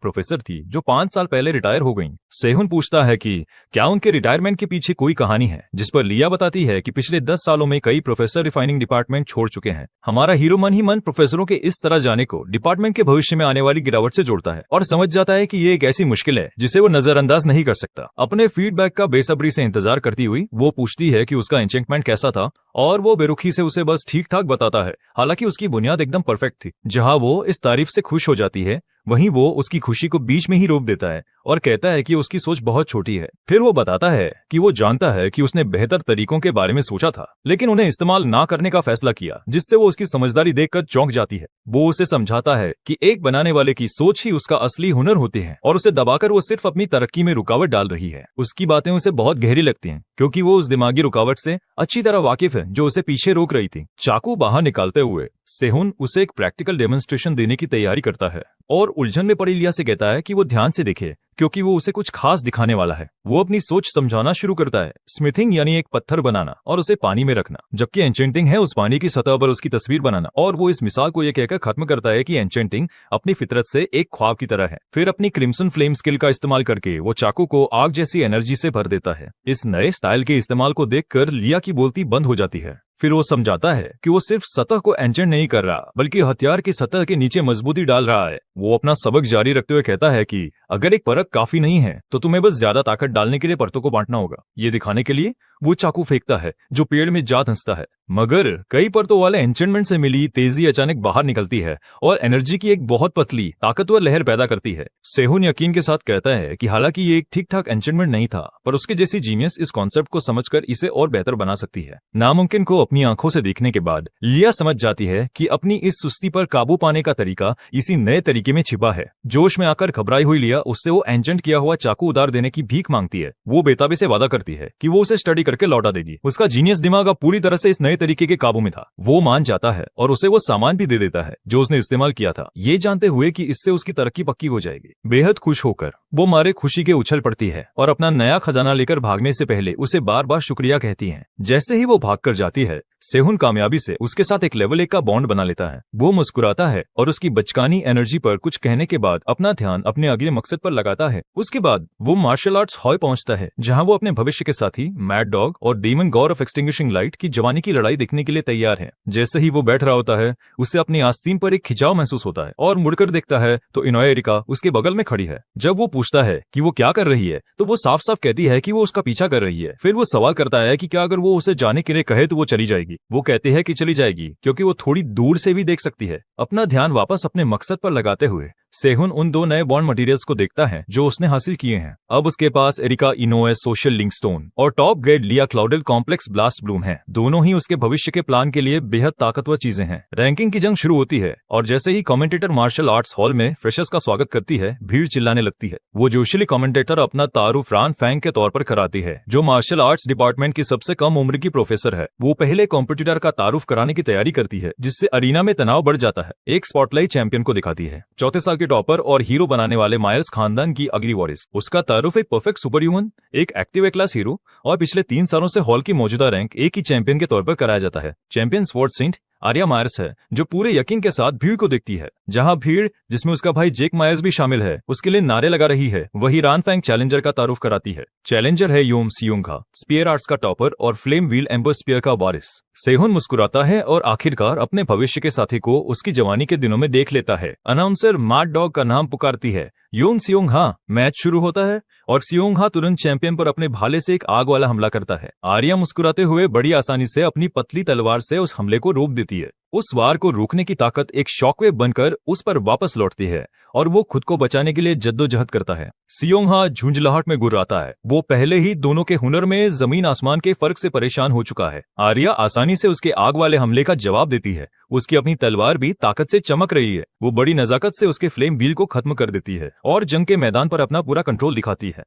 प्रोफेसर थी जो 5 साल पहले रिटायर हो गई। सेहुन पूछता है कि क्या उनके रिटायरमेंट के पीछे कोई कहानी है, जिस पर लिया बताती है कि पिछले 10 सालों में कई प्रोफेसर रिफाइनिंग डिपार्टमेंट छोड़ चुके हैं। हमारा हीरो मन ही मन प्रोफेसरों के इस तरह जाने को डिपार्टमेंट के भविष्य में आने वाली गिरावट से जोड़ता है और समझ जाता है कि ये एक ऐसी मुश्किल है जिसे वो नजरअंदाज नहीं कर सकता। अपने फीडबैक का बेसब्री से इंतजार करती हुई वो पूछती है कि उसका एन्चेंटमेंट कैसा था और वो बेरुखी से उसे बस ठीक ठाक बताता है, हालांकि उसकी बुनियाद एकदम परफेक्ट थी। जहां वो इस तारीफ से खुश हो जाती है, वहीं वो उसकी खुशी को बीच में ही रोक देता है और कहता है कि उसकी सोच बहुत छोटी है। फिर वो बताता है कि वो जानता है कि उसने बेहतर तरीकों के बारे में सोचा था, लेकिन उन्हें इस्तेमाल ना करने का फैसला किया, जिससे वो उसकी समझदारी देखकर चौंक जाती है। वो उसे समझाता है कि एक बनाने वाले की सोच ही उसका असली हुनर होती है और उसे दबाकर वो सिर्फ अपनी तरक्की में रुकावट डाल रही है। उसकी बातें उसे बहुत गहरी लगती हैं क्योंकि वो उस दिमागी रुकावट से अच्छी तरह वाकिफ है जो उसे पीछे रोक रही थी। चाकू बाहर निकालते हुए सेहुन उसे एक प्रैक्टिकल डेमोन्स्ट्रेशन देने की तैयारी करता है और उलझन में पड़ी लिया से कहता है कि वो ध्यान से देखे क्योंकि वो उसे कुछ खास दिखाने वाला है। वो अपनी सोच समझाना शुरू करता है, स्मिथिंग यानी एक पत्थर बनाना और उसे पानी में रखना, जबकि एन्चेंटिंग है उस पानी की सतह पर उसकी तस्वीर बनाना। और वो इस मिसाल को ये कहकर खत्म करता है कि एन्चेंटिंग अपनी फितरत से एक ख्वाब की तरह है। फिर अपनी क्रिम्सन फ्लेम स्किल का इस्तेमाल करके वो चाकू को आग जैसी एनर्जी से भर देता है। इस नए स्टाइल के इस्तेमाल को देखकर लिया की बोलती बंद हो जाती है। फिर वो समझाता है कि वो सिर्फ सतह को एंचेंट नहीं कर रहा, बल्कि हथियार की सतह के नीचे मजबूती डाल रहा है। वो अपना सबक जारी रखते हुए कहता है कि अगर एक परत काफी नहीं है तो तुम्हें बस ज्यादा ताकत डालने के लिए परतों को बांटना होगा। ये दिखाने के लिए वो चाकू फेंकता है जो पेड़ में जा धंसता है मगर कई परतों वाले एन्चेंटमेंट से मिली तेजी अचानक बाहर निकलती है और एनर्जी की एक बहुत पतली ताकतवर लहर पैदा करती है। सेहुन यकीन के साथ कहता है कि हालांकि ये एक ठीक ठाक एन्चेंटमेंट नहीं था, पर उसके जैसी जीनियस इस कॉन्सेप्ट को समझकर इसे और बेहतर बना सकती है। नामुमकिन को अपनी आंखों से देखने के बाद लिया समझ जाती है कि अपनी इस सुस्ती पर काबू पाने का तरीका इसी नए तरीके में छिपा है। जोश में आकर घबराई हुई लिया उससे वो एन्चेंट किया हुआ चाकू उधार देने की भीख मांगती है। वो बेताबी से वादा करती है कि वो उसे स्टडी करके लौटा देगी। उसका जीनियस दिमाग अब पूरी तरह से इस नए तरीके के काबू में था। वो मान जाता है और उसे वो सामान भी दे देता है जो उसने इस्तेमाल किया था, ये जानते हुए कि इससे उसकी तरक्की पक्की हो जाएगी। बेहद खुश होकर वो मारे खुशी के उछल पड़ती है और अपना नया खजाना लेकर भागने से पहले उसे बार बार शुक्रिया कहती है। जैसे ही वो भागकर जाती है, सेहुन कामयाबी से उसके साथ एक लेवल 1 का बॉन्ड बना लेता है। वो मुस्कुराता है और उसकी बचकानी एनर्जी पर कुछ कहने के बाद अपना ध्यान अपने अगले मकसद पर लगाता है। उसके बाद वो मार्शल आर्ट्स हॉल पहुंचता है, जहां वो अपने भविष्य के साथी मैड डॉग और demon gore of extinguishing light की जवानी की लड़ाई देखने के लिए तैयार है। जैसे ही वो बैठ रहा होता है, उसे अपनी आस्तीन पर एक खिंचाव महसूस होता है और मुड़कर देखता है तो इनोए एरिका उसके बगल में खड़ी है। जब वो पूछता है कि वो क्या कर रही है, तो वो साफ साफ कहती है कि वो उसका पीछा कर रही है। फिर वो सवाल करता है कि क्या अगर वो उसे जाने के लिए कहे तो वो चली जाएगी। वो कहती है कि चली जाएगी क्योंकि वो थोड़ी दूर से भी देख सकती है। अपना ध्यान वापस अपने मकसद पर लगाते हुए सेहुन उन 2 नए बॉन्ड मटेरियल्स को देखता है जो उसने हासिल किए हैं। अब उसके पास एरिका इनोए सोशल लिंक स्टोन और टॉप ग्रेड लिया क्लाउडल कॉम्प्लेक्स ब्लास्ट ब्लूम है। दोनों ही उसके भविष्य के प्लान के लिए बेहद ताकतवर चीजें हैं। रैंकिंग की जंग शुरू होती है और जैसे ही कमेंटेटर मार्शल आर्ट्स हॉल में फ्रेशर्स का स्वागत करती है, भीड़ चिल्लाने लगती है। वो जोशीली कमेंटेटर अपना तारुफ रान फैंग के तौर पर कराती है, जो मार्शल आर्ट्स डिपार्टमेंट की सबसे कम उम्र की प्रोफेसर है। वो पहले कॉम्पिटिटर का तारुफ कराने की तैयारी करती है, जिससे अरीना में तनाव बढ़ जाता है। एक स्पॉटलाइट चैंपियन को दिखाती है, 4 साल के टॉपर और हीरो बनाने वाले मायर्स खानदान की अगली वॉरिस। उसका तारुफ एक परफेक्ट सुपर ह्यूमन, एक एक्टिव ए क्लास हीरो और पिछले 3 सालों से हॉल की मौजूदा रैंक एक ही चैंपियन के तौर पर कराया जाता है। Champion sword saint Arya Myers है, जो पूरे यकीन के साथ भीड़ को देखती है। जहां भीड़, जिसमें उसका भाई जेक मायर्स भी शामिल है, उसके लिए नारे लगा रही है, वही रान फैंग चैलेंजर का तारुफ कराती है। चैलेंजर है योम सियोंगा, स्पीयर आर्ट्स का टॉपर और फ्लेम व्हील एम्बर स्पीयर का वारिस। सेहुन मुस्कुराता है और आखिरकार अपने भविष्य के साथी को उसकी जवानी के दिनों में देख लेता है। अनाउंसर मैड डॉग का नाम पुकारती है। योन सियोंगा। मैच शुरू होता है और सियोंगा तुरंत चैंपियन पर अपने भाले से एक आग वाला हमला करता है। आर्या मुस्कुराते हुए बड़ी आसानी से अपनी पतली तलवार से उस हमले को रोक देती है। उस वार को रोकने की ताकत एक शॉकवेव बनकर उस पर वापस लौटती है और वो खुद को बचाने के लिए जद्दोजहद करता है। सियोंगा झुंझलाहट में गुर्राता है। वो पहले ही दोनों के हुनर में जमीन आसमान के फर्क से परेशान हो चुका है। आर्या आसानी से उसके आग वाले हमले का जवाब देती है। उसकी अपनी तलवार भी ताकत से चमक रही है। वो बड़ी नजाकत से उसके फ्लेम व्हील को खत्म कर देती है और जंग के मैदान पर अपना पूरा कंट्रोल दिखाती है।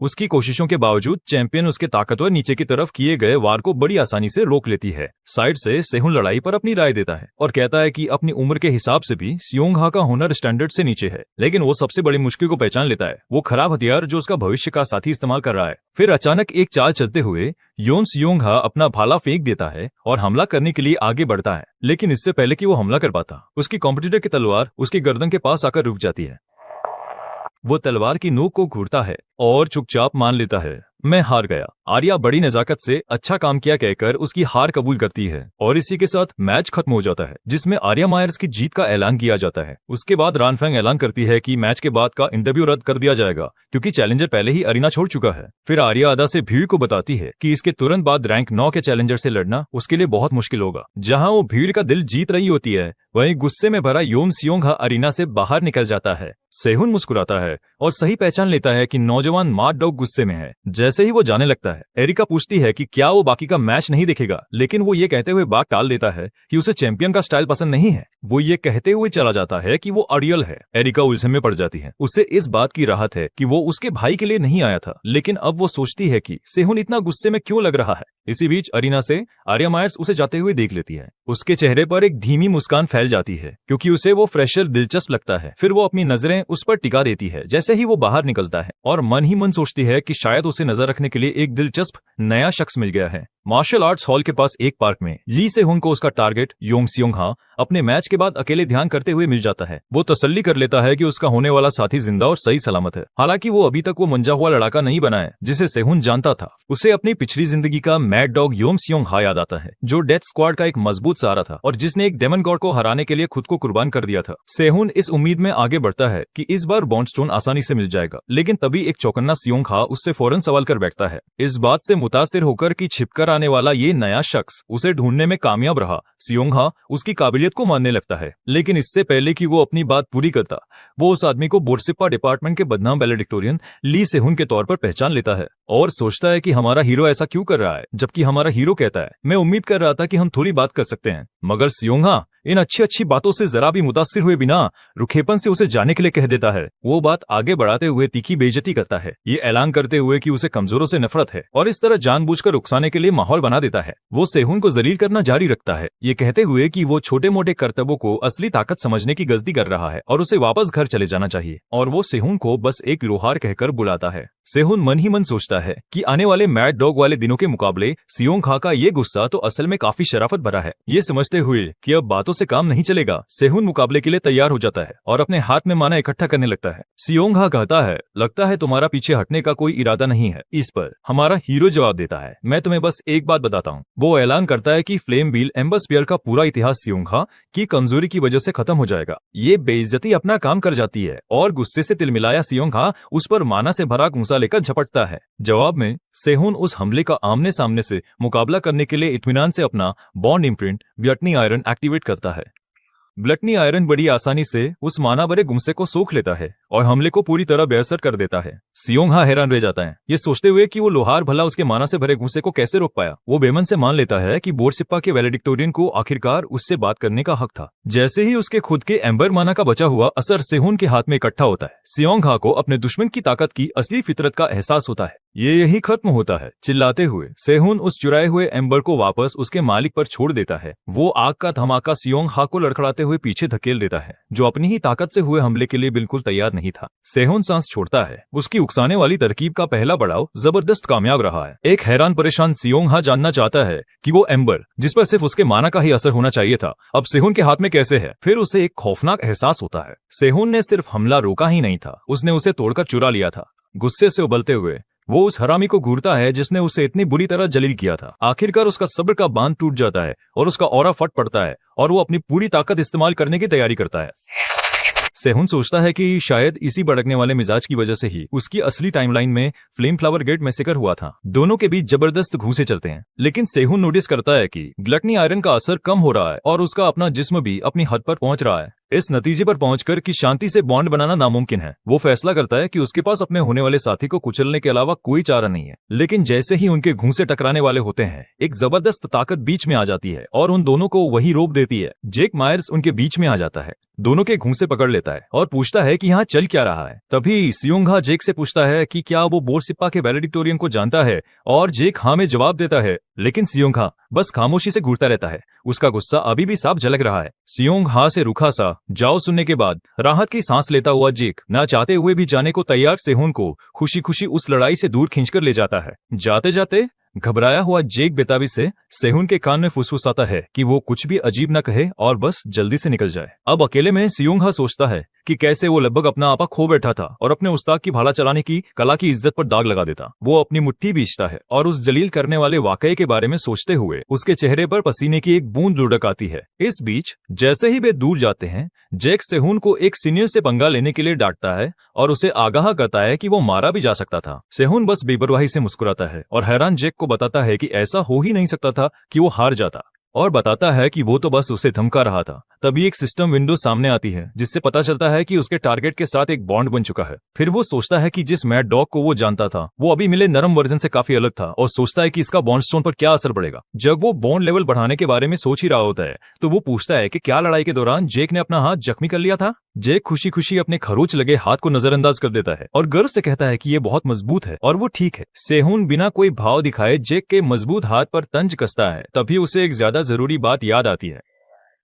उसकी कोशिशों के बावजूद चैंपियन उसके ताकतवर नीचे की तरफ किए गए वार को बड़ी आसानी से रोक लेती है। साइड से सेहुन लड़ाई पर अपनी राय देता है और कहता है कि अपनी उम्र के हिसाब से भी सियोंगा का हुनर स्टैंडर्ड से नीचे है, लेकिन वो सबसे बड़ी मुश्किल को पहचान लेता है, वो खराब हथियार जो उसका भविष्य का साथी इस्तेमाल कर रहा है। फिर अचानक एक चाल चलते हुए योन सियोंगा अपना भाला फेंक देता है और हमला करने के लिए आगे बढ़ता है, लेकिन इससे पहले कि वो हमला कर पाता, उसकी कॉम्पिटिटर की तलवार उसकी गर्दन के पास आकर रुक जाती है। वो तलवार की नोक को घूरता है और चुपचाप मान लेता है, मैं हार गया। आर्या बड़ी नजाकत से अच्छा काम किया कहकर उसकी हार कबूल करती है और इसी के साथ मैच खत्म हो जाता है, जिसमें आर्या मायर्स की जीत का ऐलान किया जाता है। उसके बाद रान फैंग ऐलान करती है कि मैच के बाद का इंटरव्यू रद्द कर दिया जाएगा क्योंकि चैलेंजर पहले ही अरीना छोड़ चुका है। फिर आर्या अदा से भीड़ को बताती है कि इसके तुरंत बाद रैंक 9 के चैलेंजर से लड़ना उसके लिए बहुत मुश्किल होगा। जहां वो भीड़ का दिल जीत रही होती है, वहीं गुस्से में भरा योन सियोंगा अरीना से बाहर निकल जाता है। सेहुन मुस्कुराता है और सही पहचान लेता है कि नौजवान मैड डॉग गुस्से में है। जैसे ही वो जाने लगता है, एरिका पूछती है कि क्या वो बाकी का मैच नहीं देखेगा, लेकिन वो ये कहते हुए बात टाल देता है कि उसे चैंपियन का स्टाइल पसंद नहीं है। वो ये कहते हुए चला जाता है कि वो अड़ियल है। एरिका उलझन में पड़ जाती है। उसे इस बात की राहत है कि वो उसके भाई के लिए नहीं आया था, लेकिन अब वो सोचती है कि सेहुन इतना गुस्से में क्यों लग रहा है। इसी बीच अरीना से आर्या मायर्स उसे जाते हुए देख लेती है। उसके चेहरे पर एक धीमी मुस्कान फैल जाती है क्योंकि उसे वो फ्रेशर दिलचस्प लगता है। फिर वो अपनी नजरें उस पर टिका देती है जैसे ही वो बाहर निकलता है और मन ही मन सोचती है कि शायद उसे नजर रखने के लिए एक दिलचस्प नया शख्स मिल गया है। मार्शल आर्ट्स हॉल के पास एक पार्क में जी सेहुन को उसका टारगेट योंग सियोंगा अपने मैच के बाद अकेले ध्यान करते हुए मिल जाता है। वो तसल्ली कर लेता है कि उसका होने वाला साथी जिंदा और सही सलामत है। हालांकि वो अभी तक वो मंजा हुआ लड़ाका नहीं बना है जिसे सेहुन जानता था। उसे अपनी पिछली जिंदगी का मैड डॉग योम सियोंग हा याद आता है, जो डेथ स्क्वाड का एक मजबूत सहारा था और जिसने एक डेमन गॉड को हराने के लिए खुद को कुर्बान कर दिया था। सेहुन इस उम्मीद में आगे बढ़ता है कि इस बार बॉन्ड स्टोन आसानी से मिल जाएगा, लेकिन तभी एक चौकन्ना सियोंग हा उससे फौरन सवाल कर बैठता है। इस बात से मुतासिर होकर कि छिपकर आने वाला ये नया शख्स उसे ढूंढने में कामयाब रहा, सियोंग हा उसकी काबिलियत को मानने लगता है। लेकिन इससे पहले कि वो अपनी बात पूरी करता, वो उस आदमी को बोर्सिप्पा डिपार्टमेंट के बदनाम वैलेडिक्टोरियन ली सेहुन के तौर पर पहचान लेता है और सोचता है कि हमारा हीरो ऐसा क्यों कर रहा है, जबकि हमारा हीरो कहता है मैं उम्मीद कर रहा था कि हम थोड़ी बात कर सकते हैं। मगर सियोंग हा इन अच्छी अच्छी बातों से जरा भी मुतासिर हुए बिना रुखेपन से उसे जाने के लिए कह देता है। वो बात आगे बढ़ाते हुए तीखी बेइज्जती करता है, ये ऐलान करते हुए कि उसे कमजोरों से नफरत है और इस तरह जानबूझकर उकसाने के लिए माहौल बना देता है। वो सेहुन को जलील करना जारी रखता है, ये कहते हुए कि वो छोटे मोटे करतबों को असली ताकत समझने की गलती कर रहा है और उसे वापस घर चले जाना चाहिए, और वो सेहुन को बस एक लोहार कहकर बुलाता है। सेहुन मन ही मन सोचता है कि आने वाले मैड डॉग वाले दिनों के मुकाबले सियोंग हा का ये गुस्सा तो असल में काफी शराफत भरा है। ये समझते हुए कि अब बातों से काम नहीं चलेगा, सेहुन मुकाबले के लिए तैयार हो जाता है और अपने हाथ में माना इकट्ठा करने लगता है। सियोंग हा कहता है लगता है तुम्हारा पीछे हटने का कोई इरादा नहीं है। इस पर हमारा हीरो जवाब देता है मैं तुम्हें बस एक बात बताता हूँ। वो ऐलान करता है कि फ्लेम व्हील एम्बर स्पीयर का पूरा इतिहास सियोंग हा की कमजोरी की वजह से खत्म हो जाएगा। ये बेइज्जती अपना काम कर जाती है और गुस्से से तिलमिलाया सियोंग हा उस पर माना से भरा घूंसा लेकर झपटता है। जवाब में सेहुन उस हमले का आमने सामने से मुकाबला करने के लिए इत्मीनान से अपना बॉन्ड इम्प्रिंट ब्लटनी आयरन एक्टिवेट करता है। ब्लटनी आयरन बड़ी आसानी से उस माना भरे गुस्से को सोख लेता है और हमले को पूरी तरह बेअसर कर देता है। सियोंग हा हैरान रह जाता है, ये सोचते हुए कि वो लोहार भला उसके माना से भरे गुस्से को कैसे रोक पाया। वो बेमन से मान लेता है कि बोर्सिप्पा के वैलेडिक्टोरियन को आखिरकार उससे बात करने का हक था। जैसे ही उसके खुद के एम्बर माना का बचा हुआ असर सेहुन के हाथ में इकट्ठा होता है, सियोंग हा को अपने दुश्मन की ताकत की असली फितरत का एहसास होता है। ये यही खत्म होता है। चिल्लाते हुए सेहुन उस चुराए हुए एम्बर को वापस उसके मालिक पर छोड़ देता है। वो आग का धमाका सियोंग हा को लड़खड़ाते हुए पीछे धकेल देता है, जो अपनी ही ताकत से हुए हमले के लिए बिल्कुल तैयार नहीं था। सेहुन सांस छोड़ता है। उसकी उकसाने वाली तरकीब का पहला पड़ाव जबरदस्त कामयाब रहा है। एक हैरान परेशान सियोंग हा जानना चाहता है कि वो एम्बर जिस पर सिर्फ उसके माना का ही असर होना चाहिए था, अब सेहुन के हाथ में कैसे है। फिर उसे एक खौफनाक एहसास होता है, सेहुन ने सिर्फ हमला रोका ही नहीं था, उसने उसे तोड़कर चुरा लिया था। गुस्से से उबलते हुए वो उस हरामी को घूरता है जिसने उसे इतनी बुरी तरह जलील किया था। आखिरकार उसका सब्र का बांध टूट जाता है और उसका ऑरा फट पड़ता है और वो अपनी पूरी ताकत इस्तेमाल करने की तैयारी करता है। सेहुन सोचता है कि शायद इसी भड़कने वाले मिजाज की वजह से ही उसकी असली टाइमलाइन में फ्लेम फ्लावर गेट मैसेकर हुआ था। दोनों के बीच जबरदस्त घूंसे चलते हैं, लेकिन सेहुन नोटिस करता है कि ग्लटनी आयरन का असर कम हो रहा है और उसका अपना जिस्म भी अपनी हद पर पहुंच रहा है। इस नतीजे पर पहुंचकर कि शांति से बॉन्ड बनाना नामुमकिन है, वो फैसला करता है कि उसके पास अपने होने वाले साथी को कुचलने के अलावा कोई चारा नहीं है। लेकिन जैसे ही उनके घूंसे टकराने वाले होते हैं, एक जबरदस्त ताकत बीच में आ जाती है और उन दोनों को वही रोक देती है। जेक मायर्स उनके बीच में आ जाता है, दोनों के घूंसे पकड़ लेता है और पूछता है कि यहाँ चल क्या रहा है। तभी सियोंग हा जेक से पूछता है कि क्या वो बोर्सिप्पा के वैलेडिक्टोरियन को जानता है, और जेक हाँ में जवाब देता है, लेकिन सियोंग हा बस खामोशी से घूरता रहता है। उसका गुस्सा अभी भी साफ झलक रहा है। सियोंग हा से रूखा सा जाओ सुनने के बाद राहत की सांस लेता हुआ जेक ना चाहते हुए भी जाने को तैयार सेहुन को खुशी खुशी उस लड़ाई से दूर खींचकर ले जाता है। जाते जाते घबराया हुआ जेक बेताबी से सेहुन के कान में फुसफुसाता है कि वो कुछ भी अजीब न कहे और बस जल्दी से निकल जाए। अब अकेले में सियोंग हा सोचता है कि कैसे वो लगभग अपना आपा खो बैठा था और अपने उस्ताद की भाला चलाने की कला की इज्जत पर दाग लगा देता। वो अपनी मुट्ठी बींचता है और उस जलील करने वाले वाकये के बारे में सोचते हुए उसके चेहरे पर पसीने की एक बूंद लुढ़क आती है। इस बीच जैसे ही वे दूर जाते हैं, जेक सेहुन को एक सीनियर से पंगा लेने के लिए डांटता है और उसे आगाह करता है कि वो मारा भी जा सकता था। सेहुन बस बेपरवाही से मुस्कुराता है और हैरान जेक को बताता है कि ऐसा हो ही नहीं सकता था कि वो हार जाता, और बताता है कि वो तो बस उसे धमका रहा था। तभी एक सिस्टम विंडो सामने आती है जिससे पता चलता है कि उसके टारगेट के साथ एक बॉन्ड बन चुका है। फिर वो सोचता है कि जिस मैड डॉग को वो जानता था वो अभी मिले नरम वर्जन से काफी अलग था और सोचता है कि इसका बॉन्ड स्टोन पर क्या असर पड़ेगा। जब वो बॉन्ड लेवल बढ़ाने के बारे में सोच ही रहा होता है तो वो पूछता है कि क्या लड़ाई के दौरान जेक ने अपना हाथ जख्मी कर लिया था। जेक खुशी खुशी अपने खरोच लगे हाथ को नजरअंदाज कर देता है और गर्व से कहता है कि ये बहुत मजबूत है और वो ठीक है। सेहुन बिना कोई भाव दिखाए जेक के मजबूत हाथ पर तंज कसता है। तभी उसे एक ज्यादा जरूरी बात याद आती है।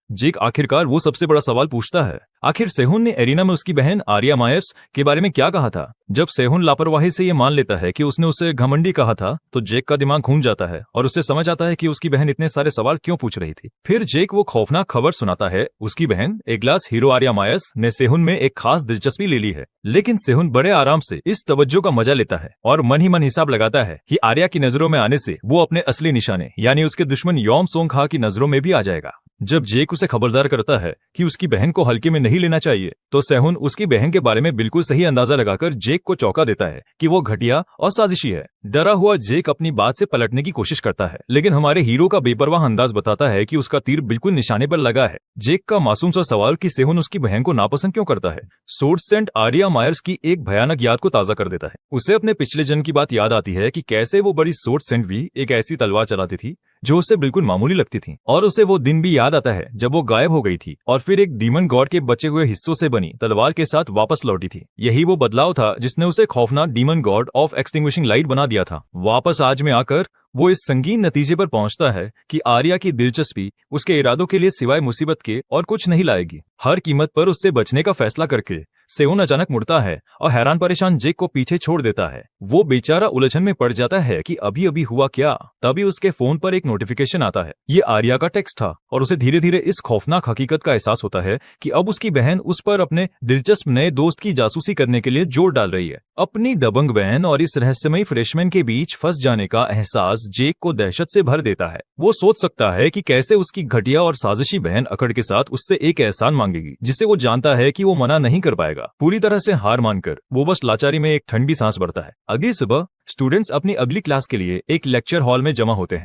जेक आखिरकार वो सबसे बड़ा सवाल पूछता है आखिर सेहुन ने एरिना में उसकी बहन आर्या मायर्स के बारे में क्या कहा था? जब सेहुन लापरवाही से ये मान लेता है कि उसने उसे घमंडी कहा था, तो जेक का दिमाग घूम जाता है और उसे समझ आता है कि उसकी बहन इतने सारे सवाल क्यों पूछ रही थी। फिर जेक वो खौफनाक खबर सुनाता है, उसकी बहन एग्लास हीरो आर्या मायर्स ने सेहुन में एक खास दिलचस्पी ले ली है। लेकिन सेहुन बड़े आराम से इस तवज्जो का मजा लेता है और मन ही मन हिसाब लगाता है कि आर्या की नजरों में आने से वो अपने असली निशाने यानी उसके दुश्मन यॉम सोंग हा की नजरों में भी आ जाएगा। जब जेक उसे खबरदार करता है कि उसकी बहन को हल्के में नहीं लेना चाहिए, तो सेहुन उसकी बहन के बारे में बिल्कुल सही अंदाजा लगाकर जेक को चौंका देता है कि वो घटिया और साजिशी है। डरा हुआ जेक अपनी बात से पलटने की कोशिश करता है, लेकिन हमारे हीरो का बेपरवाह अंदाज बताता है कि उसका तीर बिल्कुल निशाने पर लगा है। जेक का मासूम सा सवाल कि सेहुन उसकी बहन को नापसंद क्यों करता है, सोर्ड सेंट आर्या मायर्स की एक भयानक याद को ताजा कर देता है। उसे अपने पिछले जन्म की बात याद आती है कि कैसे वो बड़ी सोर्ड सेंट भी एक ऐसी तलवार चलाती थी जो उससे बिल्कुल मामूली लगती थी, और उसे वो दिन भी याद आता है जब वो गायब हो गई थी और फिर एक डीमन गॉड के बचे हुए हिस्सों से बनी तलवार के साथ वापस लौटी थी। यही वो बदलाव था जिसने उसे खौफनाक demon God of extinguishing light बना दिया था। वापस आज में आकर वो इस संगीन नतीजे पर पहुंचता है कि आर्या की दिलचस्पी उसके इरादों के लिए सिवाय मुसीबत के और कुछ नहीं लाएगी। हर कीमत पर उससे बचने का फैसला करके सेहुन अचानक मुड़ता है और हैरान परेशान जेक को पीछे छोड़ देता है। वो बेचारा उलझन में पड़ जाता है कि अभी अभी हुआ क्या। तभी उसके फोन पर एक नोटिफिकेशन आता है। ये आर्या का टेक्स्ट था और उसे धीरे धीरे इस खौफनाक हकीकत का एहसास होता है कि अब उसकी बहन उस पर अपने दिलचस्प नए दोस्त की जासूसी करने के लिए जोर डाल रही है। अपनी दबंग बहन और इस रहस्यमयी फ्रेशमैन के बीच फंस जाने का एहसास जेक को दहशत से भर देता है। वो सोच सकता है कि कैसे उसकी घटिया और साजिशी बहन अकड़ के साथ उससे एक एहसान मांगेगी जिसे वो जानता है कि वो मना नहीं कर पाएगा। पूरी तरह से हार मानकर वो बस लाचारी में एक ठंडी सांस भरता है। अगली सुबह स्टूडेंट्स अपनी अगली क्लास के लिए एक लेक्चर हॉल में जमा होते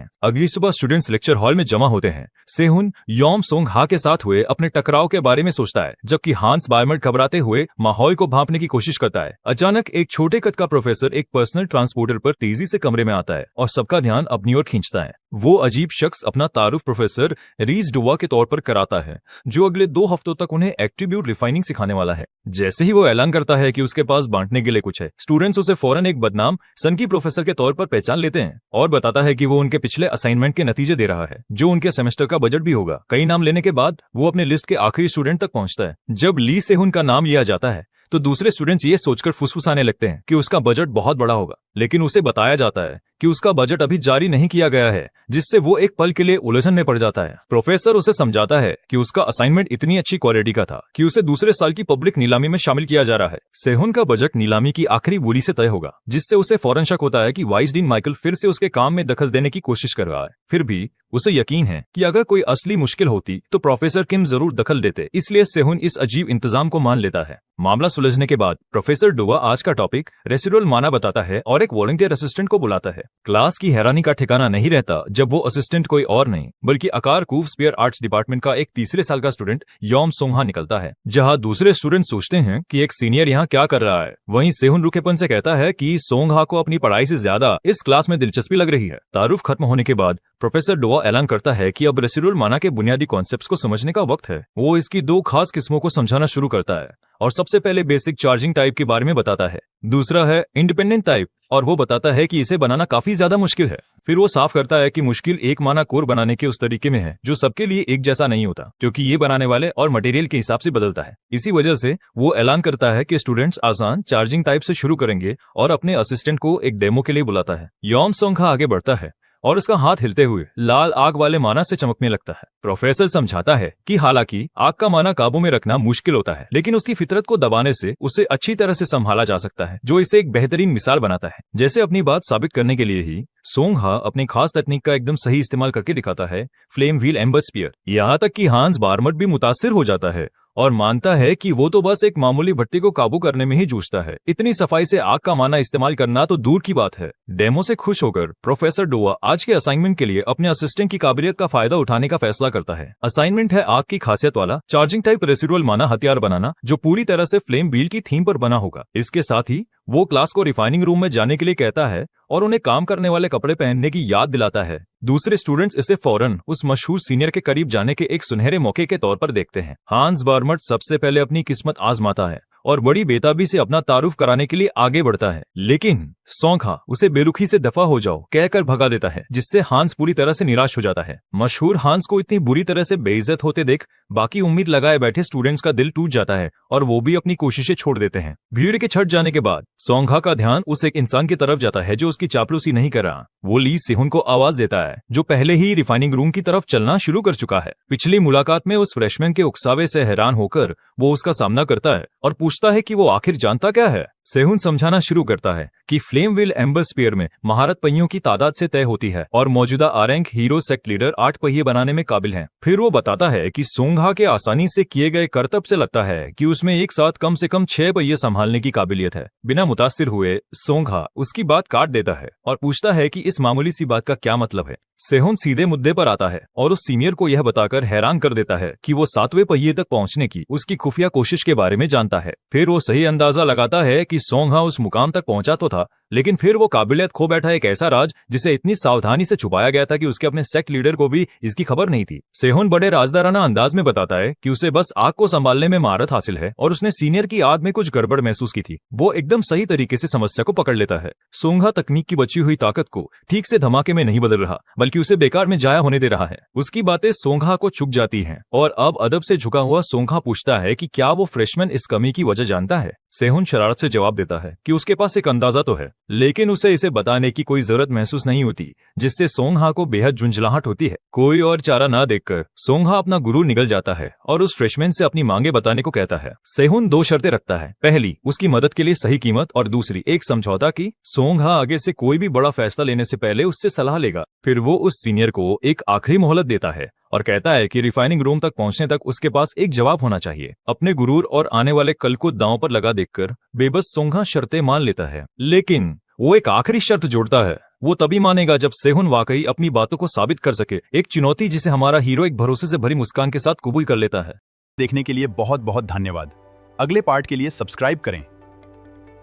हैं। सेहुन यॉम सोंग हा के साथ हुए अपने टकराव के बारे में सोचता है, जबकि हांस बार्मट घबराते हुए माहौल को भांपने की कोशिश करता है। अचानक एक छोटे कद का प्रोफेसर एक पर्सनल ट्रांसपोर्टर पर तेजी से कमरे में आता है और सबका ध्यान अपनी ओर खींचता है। वो अजीब शख्स अपना तारुफ प्रोफेसर रीज डुआ के तौर पर कराता है, जो अगले 2 हफ्तों तक उन्हें एट्रीब्यूट रिफाइनिंग सिखाने वाला है। जैसे ही वो ऐलान करता है कि उसके पास बांटने के लिए कुछ है, स्टूडेंट्स उसे फौरन एक बदनाम सनकी प्रोफेसर के तौर पर पहचान लेते हैं और बताता है कि वो उनके पिछले असाइनमेंट के नतीजे दे रहा है, जो उनके सेमेस्टर का बजट भी होगा। कई नाम लेने के बाद वो अपने लिस्ट के आखिरी स्टूडेंट तक पहुंचता है। जब ली सेहुन का नाम लिया जाता है तो दूसरे स्टूडेंट्स ये सोचकर फुसफुसाने लगते हैं कि उसका बजट बहुत बड़ा होगा, लेकिन उसे बताया जाता है कि उसका बजट अभी जारी नहीं किया गया है, जिससे वो एक पल के लिए उलझन में पड़ जाता है। प्रोफेसर उसे समझाता है कि उसका असाइनमेंट इतनी अच्छी क्वालिटी का था कि उसे दूसरे साल की पब्लिक नीलामी में शामिल किया जा रहा है। सेहुन का बजट नीलामी की आखिरी बोली से तय होगा, जिससे उसे फौरन शक होता है कि वाइस डीन माइकल फिर से उसके काम में दखल देने की कोशिश कर रहा है। फिर भी उसे यकीन है कि अगर कोई असली मुश्किल होती तो प्रोफेसर किम जरूर दखल देते, इसलिए सेहुन इस अजीब इंतजाम को मान लेता है। मामला सुलझने के बाद प्रोफेसर डुआ आज का टॉपिक रेसिडुअल माना बताता है और एक वॉलंटियर असिस्टेंट को बुलाता है। क्लास की हैरानी का ठिकाना नहीं रहता जब वो असिस्टेंट कोई और नहीं बल्कि आकार कूव स्पेयर आर्ट्स डिपार्टमेंट का एक तीसरे साल का स्टूडेंट यॉम सोंग हा निकलता है। जहां दूसरे स्टूडेंट सोचते हैं कि एक सीनियर यहाँ क्या कर रहा है, वहीं सेहुन रुखेपन से कहता है कि सोंग हा को अपनी पढ़ाई से ज्यादा इस क्लास में दिलचस्पी लग रही है। तारुफ खत्म होने के बाद प्रोफेसर डुआ ऐलान करता है कि अब रेसिडुअल माना के बुनियादी कॉन्सेप्ट्स को समझने का वक्त है। वो इसकी 2 खास किस्मों को समझाना शुरू करता है और सबसे पहले बेसिक चार्जिंग टाइप के बारे में बताता है। दूसरा है इंडिपेंडेंट टाइप और वो बताता है कि इसे बनाना काफी ज्यादा मुश्किल है। फिर वो साफ करता है कि मुश्किल एक माना कोर बनाने के उस तरीके में है जो सबके लिए एक जैसा नहीं होता, क्योंकि ये बनाने वाले और मटेरियल के हिसाब से बदलता है। इसी वजह से वो ऐलान करता है कि स्टूडेंट्स आसान चार्जिंग टाइप से शुरू करेंगे और अपने असिस्टेंट को एक डेमो के लिए बुलाता है। यॉम सोंग हा आगे बढ़ता है और उसका हाथ हिलते हुए लाल आग वाले माना से चमकने लगता है। प्रोफेसर समझाता है कि हालांकि आग का माना काबू में रखना मुश्किल होता है, लेकिन उसकी फितरत को दबाने से उसे अच्छी तरह से संभाला जा सकता है, जो इसे एक बेहतरीन मिसाल बनाता है। जैसे अपनी बात साबित करने के लिए ही सोंग हा अपनी खास तकनीक का एकदम सही इस्तेमाल करके दिखाता है, फ्लेम व्हील एम्बर स्पीयर। यहाँ तक कि हांस बार्मट भी मुतासिर हो जाता है और मानता है कि वो तो बस एक मामूली भट्टी को काबू करने में ही जूझता है। इतनी सफाई से आग का माना इस्तेमाल करना तो दूर की बात है। डेमो से खुश होकर प्रोफेसर डुआ आज के असाइनमेंट के लिए अपने असिस्टेंट की काबिलियत का फायदा उठाने का फैसला करता है। असाइनमेंट है आग की खासियत वाला चार्जिंग टाइप रेसिडुअल माना हथियार बनाना, जो पूरी तरह से फ्लेम व्हील की थीम पर बना होगा। इसके साथ ही वो क्लास को रिफाइनिंग रूम में जाने के लिए कहता है और उन्हें काम करने वाले कपड़े पहनने की याद दिलाता है। दूसरे स्टूडेंट्स इसे फौरन उस मशहूर सीनियर के करीब जाने के एक सुनहरे मौके के तौर पर देखते हैं। हांस बार्मट सबसे पहले अपनी किस्मत आजमाता है और बड़ी बेताबी से अपना तारुफ कराने के लिए आगे बढ़ता है, लेकिन सोंघा उसे बेरुखी से दफा हो जाओ कहकर भगा देता है, जिससे हांस पूरी तरह से निराश हो जाता है। मशहूर हांस को इतनी बुरी तरह से बेइज्जत होते देख बाकी उम्मीद लगाए बैठे स्टूडेंट्स का दिल टूट जाता है और वो भी अपनी कोशिशें छोड़ देते हैं। भीड़ के छट जाने के बाद सोंघा का ध्यान उस एक इंसान की तरफ जाता है जो उसकी चापलूसी नहीं कर रहा। वो ली सेहुन को आवाज देता है, जो पहले ही रिफाइनिंग रूम की तरफ चलना शुरू कर चुका है। पिछली मुलाकात में उस फ्रेशमैन के उकसावे से हैरान होकर वो उसका सामना करता है और पूछता है कि वो आखिर जानता क्या है। सेहुन समझाना शुरू करता है कि फ्लेम व्हील एम्बर स्पीयर में महारत पहियों की तादाद से तय होती है और मौजूदा आरैंक हीरो सेक्ट लीडर 8 पहिए बनाने में काबिल हैं। फिर वो बताता है कि सोंघा के आसानी से किए गए करतब से लगता है कि उसमें एक साथ कम से कम 6 पहिए संभालने की काबिलियत है। बिना मुतासिर हुए सोंघा उसकी बात काट देता है और पूछता है कि इस मामूली सी बात का क्या मतलब है। सेहुन सीधे मुद्दे पर आता है और उस सीनियर को यह बताकर हैरान कर देता है कि वो 7वें पहिए तक पहुंचने की उसकी खुफिया कोशिश के बारे में जानता है। फिर वो सही अंदाजा लगाता है कि सोंघा उस मुकाम तक पहुंचा तो था, लेकिन फिर वो काबिलियत खो बैठा एक ऐसा राज जिसे इतनी सावधानी से छुपाया गया था कि उसके अपने सेक्ट लीडर को भी इसकी खबर नहीं थी। सेहुन बड़े राजदाराना अंदाज में बताता है कि उसे बस आग को संभालने में महारत हासिल है और उसने सीनियर की आग में कुछ गड़बड़ महसूस की थी। वो एकदम सही तरीके से समस्या को पकड़ लेता है। सोंघा तकनीक की बची हुई ताकत को ठीक से धमाके में नहीं बदल रहा, बल्कि उसे बेकार में जाया होने दे रहा है। उसकी बातें सोंघा को चुक जाती हैं और अब अदब से झुका हुआ सोंघा पूछता है कि क्या वो फ्रेशमैन इस कमी की वजह जानता है। सेहुन शरारत से जवाब देता है कि उसके पास एक अंदाजा तो है, लेकिन उसे इसे बताने की कोई जरूरत महसूस नहीं होती, जिससे सोंघा को बेहद झुंझलाहट होती है। कोई और चारा न देखकर सोंघा अपना गुरु निगल जाता है और उस फ्रेशमैन से अपनी मांगे बताने को कहता है। सेहुन 2 शर्तें रखता है, पहली उसकी मदद के लिए सही कीमत और दूसरी एक समझौता की सोंघा आगे से कोई भी बड़ा फैसला लेने से पहले उससे सलाह लेगा। फिर वो उस सीनियर को एक आखिरी मोहलत देता है और कहता है कि रिफाइनिंग रूम तक पहुंचने तक उसके पास एक जवाब होना चाहिए। अपने गुरूर और आने वाले कल को दांव पर लगा देखकर बेबस सोंघा शर्तें मान लेता है, लेकिन वो एक आखिरी शर्त जोड़ता है। वो तभी मानेगा जब सेहुन वाकई अपनी बातों को साबित कर सके, एक चुनौती जिसे हमारा हीरो एक भरोसे से भरी मुस्कान के साथ कबूल कर लेता है। देखने के लिए बहुत बहुत धन्यवाद। अगले पार्ट के लिए सब्सक्राइब करें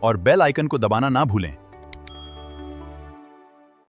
और बेल आइकन को दबाना ना भूलें।